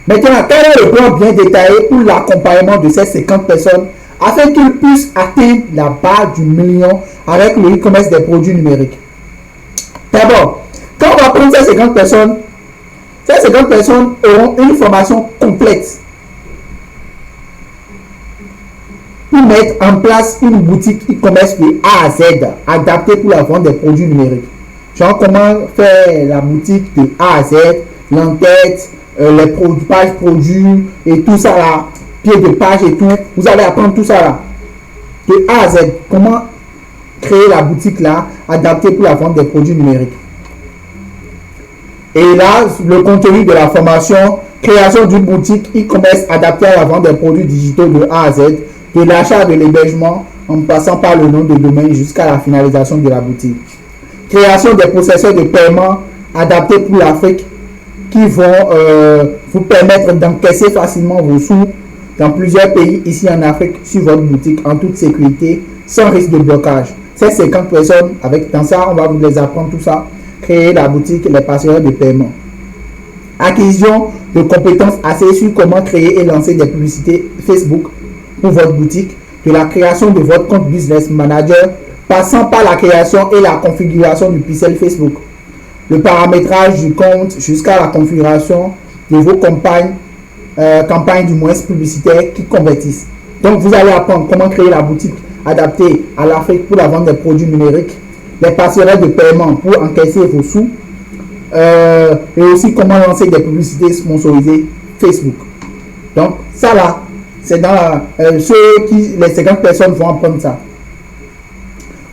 Maintenant, quel est le plan bien détaillé pour l'accompagnement de ces 50 personnes afin qu'ils puissent atteindre la barre du million avec le e-commerce des produits numériques? D'abord, quand on va prendre ces 50 personnes auront une formation complète pour mettre en place une boutique e-commerce de A à Z adaptée pour la vente des produits numériques. Genre comment faire la boutique de A à Z, l'entête, les pages produits et tout ça là, pied de page et tout. Vous allez apprendre tout ça là. De A à Z, comment créer la boutique là, adaptée pour la vente des produits numériques. Et là, le contenu de la formation, création d'une boutique e-commerce adaptée à la vente des produits digitaux de A à Z, de l'achat de l'hébergement en passant par le nom de domaine jusqu'à la finalisation de la boutique. Création des processeurs de paiement adaptés pour l'Afrique qui vont vous permettre d'encaisser facilement vos sous dans plusieurs pays ici en Afrique sur votre boutique en toute sécurité sans risque de blocage. Ces 50 personnes, dans ça, on va vous les apprendre tout ça. Créer la boutique, les passerelles de paiement. Acquisition de compétences assez sur comment créer et lancer des publicités Facebook pour votre boutique, de la création de votre compte Business Manager, passant par la création et la configuration du pixel Facebook, le paramétrage du compte jusqu'à la configuration de vos campagnes du moins publicitaires qui convertissent. Donc vous allez apprendre comment créer la boutique adaptée à l'Afrique pour la vente des produits numériques, les passerelles de paiement pour encaisser vos sous, et aussi comment lancer des publicités sponsorisées Facebook. Donc ça là, c'est dans les 50 personnes vont apprendre ça.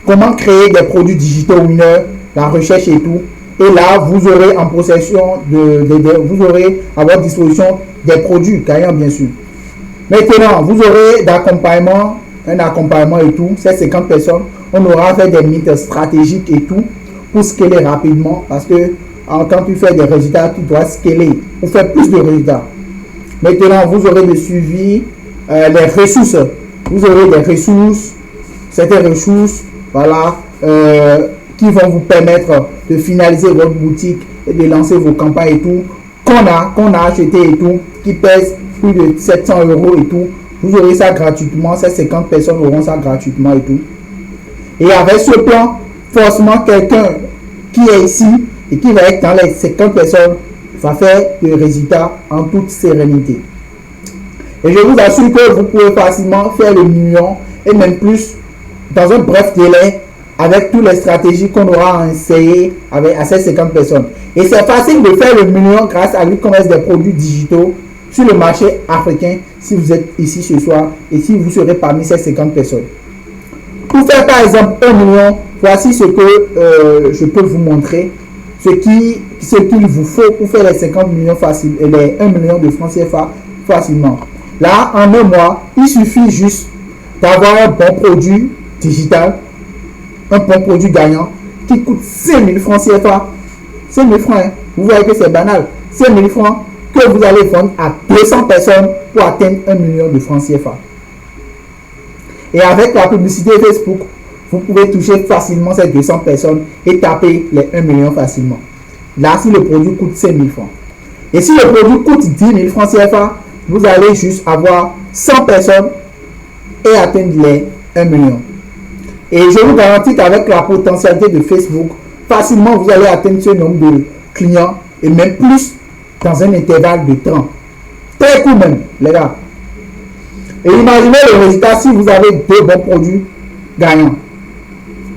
Comment créer des produits digitaux winner, la recherche et tout. Et là, vous aurez en possession vous aurez à votre disposition des produits gagnants bien sûr. Maintenant, vous aurez un accompagnement et tout. Ces 50 personnes, on aura fait des mythes stratégiques et tout pour scaler rapidement parce que quand tu fais des résultats, tu dois scaler pour faire plus de résultats. Maintenant, vous aurez le suivi, les ressources. Vous aurez des ressources, certaines ressources, voilà, qui vont vous permettre de finaliser votre boutique et de lancer vos campagnes et tout, qu'on a acheté et tout, qui pèse plus de 700 € et tout. Vous aurez ça gratuitement, ces 50 personnes auront ça gratuitement et tout. Et avec ce plan, forcément quelqu'un qui est ici et qui va être dans les 50 personnes va faire des résultats en toute sérénité. Et je vous assure que vous pouvez facilement faire le million et même plus dans un bref délai avec toutes les stratégies qu'on aura essayé avec à ces 50 personnes. Et c'est facile de faire le million grâce à l'e-commerce des produits digitaux sur le marché africain si vous êtes ici ce soir et si vous serez parmi ces 50 personnes. Pour faire par exemple 1 million, voici ce que je peux vous montrer, ce qu'il vous faut pour faire les 50 millions faciles, les 1 million de francs CFA facilement. Là, en un mois, il suffit juste d'avoir un bon produit digital, un bon produit gagnant qui coûte 5 000 francs CFA. 5 000 francs, hein. Vous voyez que c'est banal. 5 000 francs que vous allez vendre à 200 personnes pour atteindre 1 million de francs CFA. Et avec la publicité Facebook, vous pouvez toucher facilement ces 200 personnes et taper les 1 million facilement. Là, si le produit coûte 5 000 francs. Et si le produit coûte 10 000 francs CFA, vous allez juste avoir 100 personnes et atteindre les 1 million. Et je vous garantis qu'avec la potentialité de Facebook, facilement vous allez atteindre ce nombre de clients et même plus dans un intervalle de temps. Très court même, les gars. Et imaginez le résultat si vous avez deux bons produits gagnants.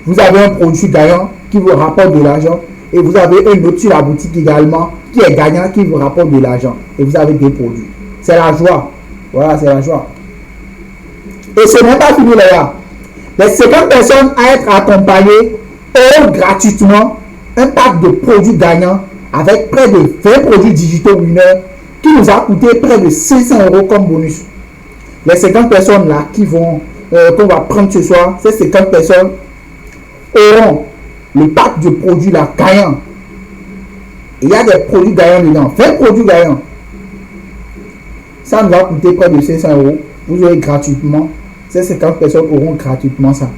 Vous avez un produit gagnant qui vous rapporte de l'argent et vous avez un autre sur la boutique également qui est gagnant qui vous rapporte de l'argent. Et vous avez deux produits. C'est la joie. Voilà, c'est la joie. Et ce n'est pas fini, les gars. Les 50 personnes à être accompagnées auront gratuitement un pack de produits gagnants avec près de 20 produits digitaux winners qui nous a coûté près de 500 € comme bonus. Les 50 personnes là qu'on va prendre ce soir, ces 50 personnes auront le pack de produits là gagnants. Il y a des produits gagnants dedans, 20 produits gagnants. Ça nous va coûter près de 500 €. Vous aurez gratuitement, ces 50 personnes auront gratuitement ça.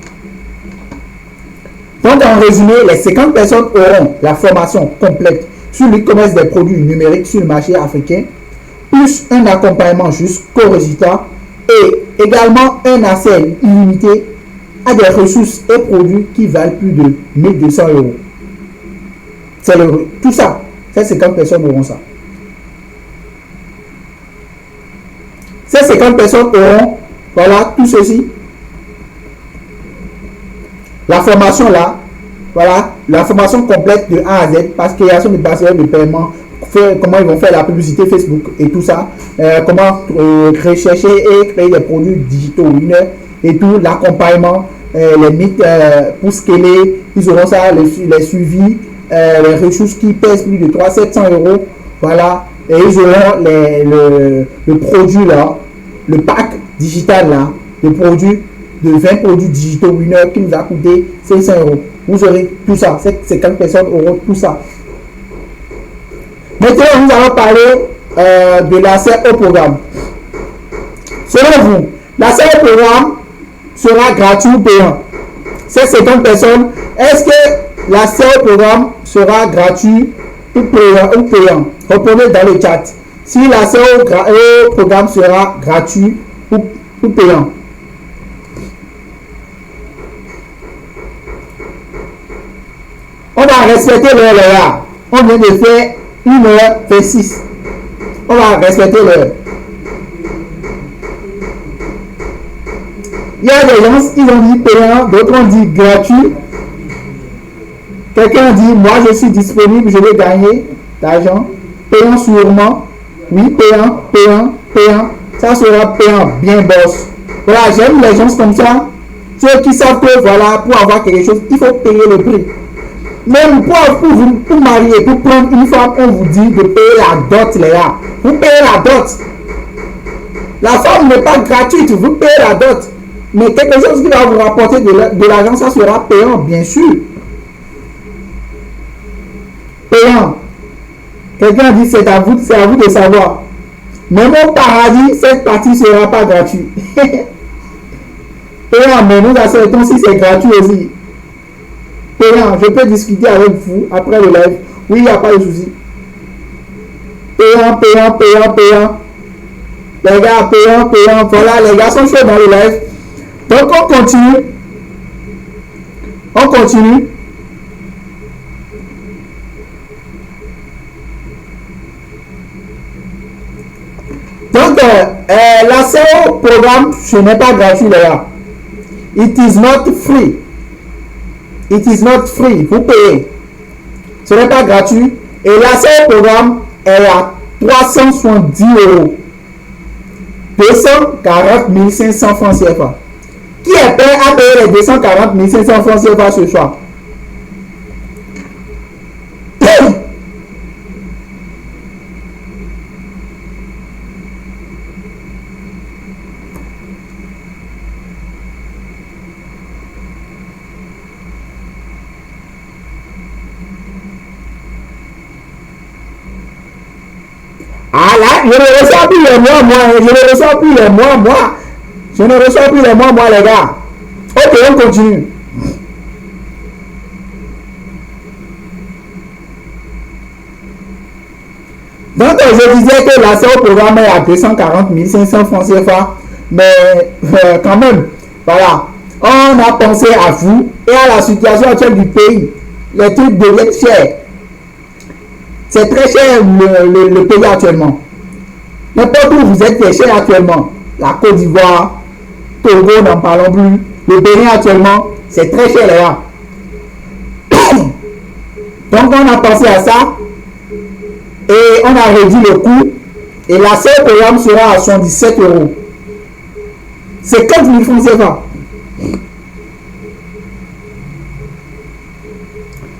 Donc en résumé, les 50 personnes auront la formation complète sur l'e-commerce des produits numériques sur le marché africain, plus un accompagnement jusqu'au résultat et également un accès illimité à des ressources et produits qui valent plus de 1 200 €. C'est tout ça. Ces 50 personnes auront ça. Ces 50 personnes auront, voilà, tout ceci. La formation là, voilà, la formation complète de A à Z, parce qu'il y a sur les barrières de paiement, comment ils vont faire la publicité Facebook et tout ça, comment rechercher et créer des produits digitaux winners et tout, l'accompagnement, les mythes pour scaler, ils auront ça, les suivis, les ressources qui pèsent plus de 300-700 €, voilà, et ils auront le produit là, le pack digital là, le produit de 20 produits digitaux winners qui nous a coûté 500 €. Vous aurez tout ça, ces 50 personnes auront tout ça. Maintenant, nous allons parler de l'accès au programme. Selon vous, l'accès au programme sera gratuit ou payant? Ces 50 personnes, est-ce que l'accès au programme sera gratuit ou payant? Répondez dans le chat. Si l'accès au programme sera gratuit ou payant. On va respecter l'heure, les gars. On vient de faire 1h26. On va respecter l'heure. Il y a des gens, ils ont dit payant, d'autres ont dit gratuit. Quelqu'un dit, moi je suis disponible, je vais gagner d'argent. Payant sûrement. Oui, payant. Ça sera payant, bien boss. Voilà, j'aime les gens comme ça. Ceux qui savent que voilà, pour avoir quelque chose, il faut payer le prix. Même pour marier, pour prendre une femme, on vous dit de payer la dot, les gars. Vous payez la dot. La femme n'est pas gratuite, vous payez la dot. Mais quelque chose qui va vous rapporter de l'argent, ça sera payant, bien sûr. Payant. Quelqu'un dit c'est à vous de savoir. Même au paradis, cette partie ne sera pas gratuite. Payant, mais nous acceptons si c'est gratuit aussi. Payant, je peux discuter avec vous après le live. Oui, il n'y a pas de souci. Payant. Les gars, payant. Voilà, les gars sont chauds dans le live. Donc, on continue. Donc, l'accès l'accès au programme, ce n'est pas gratuit, les gars. It is not free. It is not free. Vous payez. Ce n'est pas gratuit. Et l'accès au programme est à 370 euros. 240 500 francs CFA. Qui est prêt à payer les 240 500 francs CFA ce soir? Ah là, je ne reçois plus les mois, je ne reçois plus les mois. Je ne reçois plus les mois, les gars. Ok, on continue. Donc, je disais que l'accès au programme est à 240 500 francs CFA. Mais quand même, voilà. On a pensé à vous et à la situation actuelle du pays. Les trucs deviennent chers. C'est très cher le pays actuellement. N'importe où vous êtes, c'est cher actuellement. La Côte d'Ivoire, Togo, n'en parlons plus. Le Bénin actuellement, c'est très cher les gars. Donc on a pensé à ça et on a réduit le coût. Et l'accès au programme sera à 77 euros. C'est 4 000 francs CFA.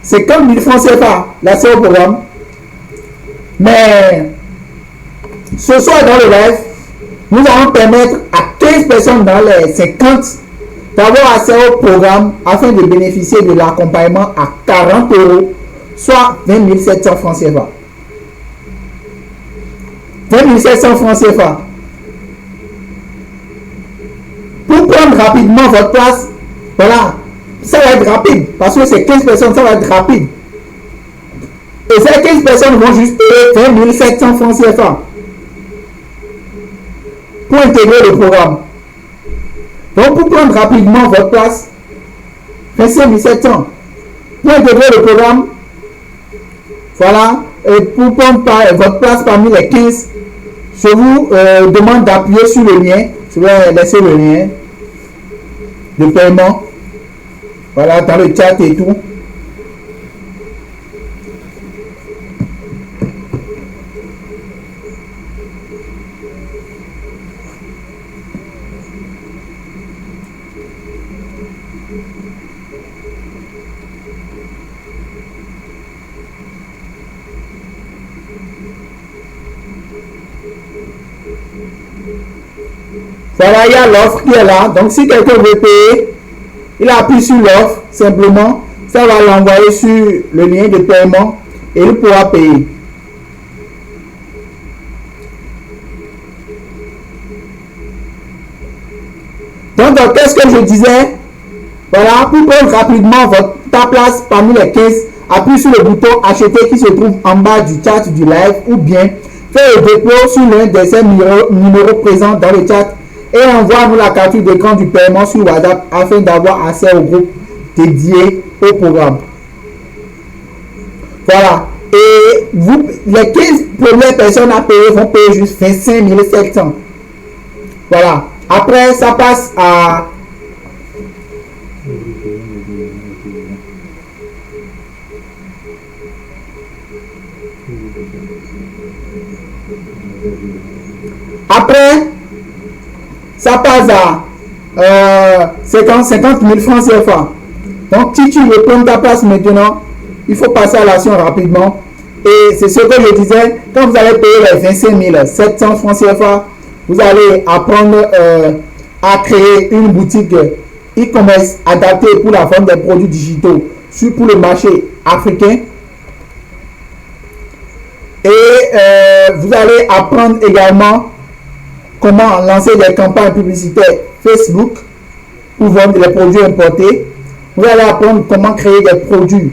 C'est 4 000 francs CFA l'accès au programme. Mais ce soir dans le live, nous allons permettre à 15 personnes dans les 50 d'avoir accès au programme afin de bénéficier de l'accompagnement à 40 euros, soit 20 700 francs CFA. 20 700 francs CFA. Pour prendre rapidement votre place, voilà, ça va être rapide parce que c'est 15 personnes, ça va être rapide. Et ces 15 personnes vont juste payer 20 700 francs CFA pour intégrer le programme. Donc, pour prendre rapidement votre place, 25 700 pour intégrer le programme, voilà, et pour prendre votre place parmi les 15, je vous demande d'appuyer sur le lien. Je vais laisser le lien de paiement, voilà, dans le chat et tout. Voilà, il y a l'offre qui est là. Donc, si quelqu'un veut payer, il appuie sur l'offre, simplement. Ça va l'envoyer sur le lien de paiement et il pourra payer. Donc, qu'est-ce que je disais? Voilà, pour prendre rapidement ta place parmi les 15, appuie sur le bouton acheter qui se trouve en bas du chat du live ou bien fais le dépôt sur l'un de ces numéros présents dans le chat et envoie-nous la capture d'écran du paiement sur WhatsApp afin d'avoir accès au groupe dédié au programme. Voilà. Et vous, les 15 premières personnes à payer vont payer juste 25 700. Voilà. Après, ça passe à... Après, ça passe à 50 000 francs CFA. Donc, si tu veux prendre ta place maintenant, il faut passer à l'action rapidement. Et c'est ce que je disais, quand vous allez payer les 25 700 francs CFA, vous allez apprendre à créer une boutique e-commerce adaptée pour la vente des produits digitaux pour le marché africain. Et vous allez apprendre également comment lancer des campagnes publicitaires Facebook pour vendre les produits importés. Vous allez apprendre comment créer des produits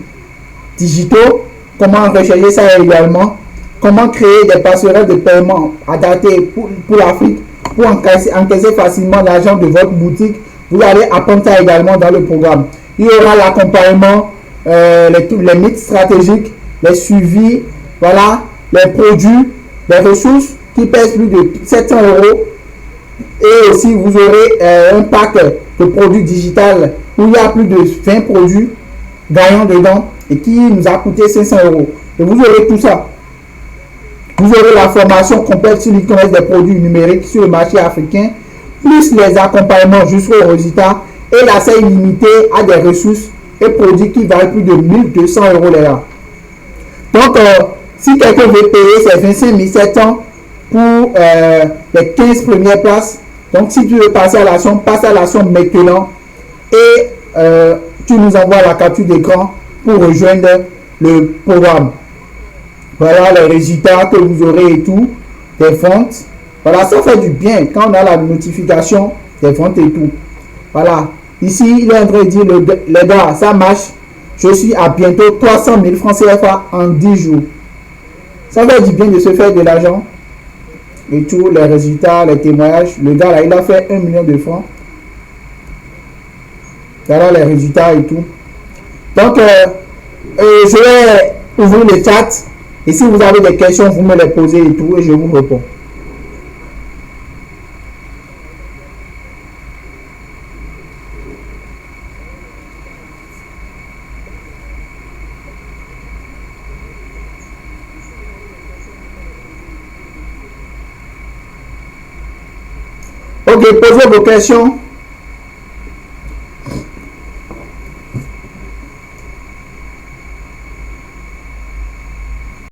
digitaux, comment rechercher ça également, comment créer des passerelles de paiement adaptées pour l'Afrique, pour encaisser facilement l'argent de votre boutique. Vous allez apprendre ça également dans le programme. Il y aura l'accompagnement, les mythes stratégiques, les suivis, voilà, les produits, les ressources qui pèsent plus de 700 euros. Et aussi, vous aurez un pack de produits digital où il y a plus de 20 produits gagnants dedans et qui nous a coûté 500 euros. Et vous aurez tout ça. Vous aurez la formation complète sur l'e-commerce des produits numériques sur le marché africain, plus les accompagnements jusqu'au résultat et l'accès illimité à des ressources et produits qui valent plus de 1200 euros les gars. Donc, si quelqu'un veut payer ses 25 700 pour les 15 premières places, donc si tu veux passer à l'action, passe à l'action maintenant et tu nous envoies la capture d'écran pour rejoindre le programme. Voilà les résultats que vous aurez et tout, des ventes. Voilà, ça fait du bien quand on a la notification des ventes et tout. Voilà, ici il est en train de dire, les gars, ça marche. Je suis à bientôt 300 000 francs CFA en 10 jours. Ça fait du bien de se faire de l'argent. Et tout, les résultats, les témoignages. Le gars là, il a fait 1 million de francs. Voilà les résultats et tout. Donc, je vais ouvrir le chat. Et si vous avez des questions, vous me les posez et tout, et je vous réponds. Ok, posez vos questions.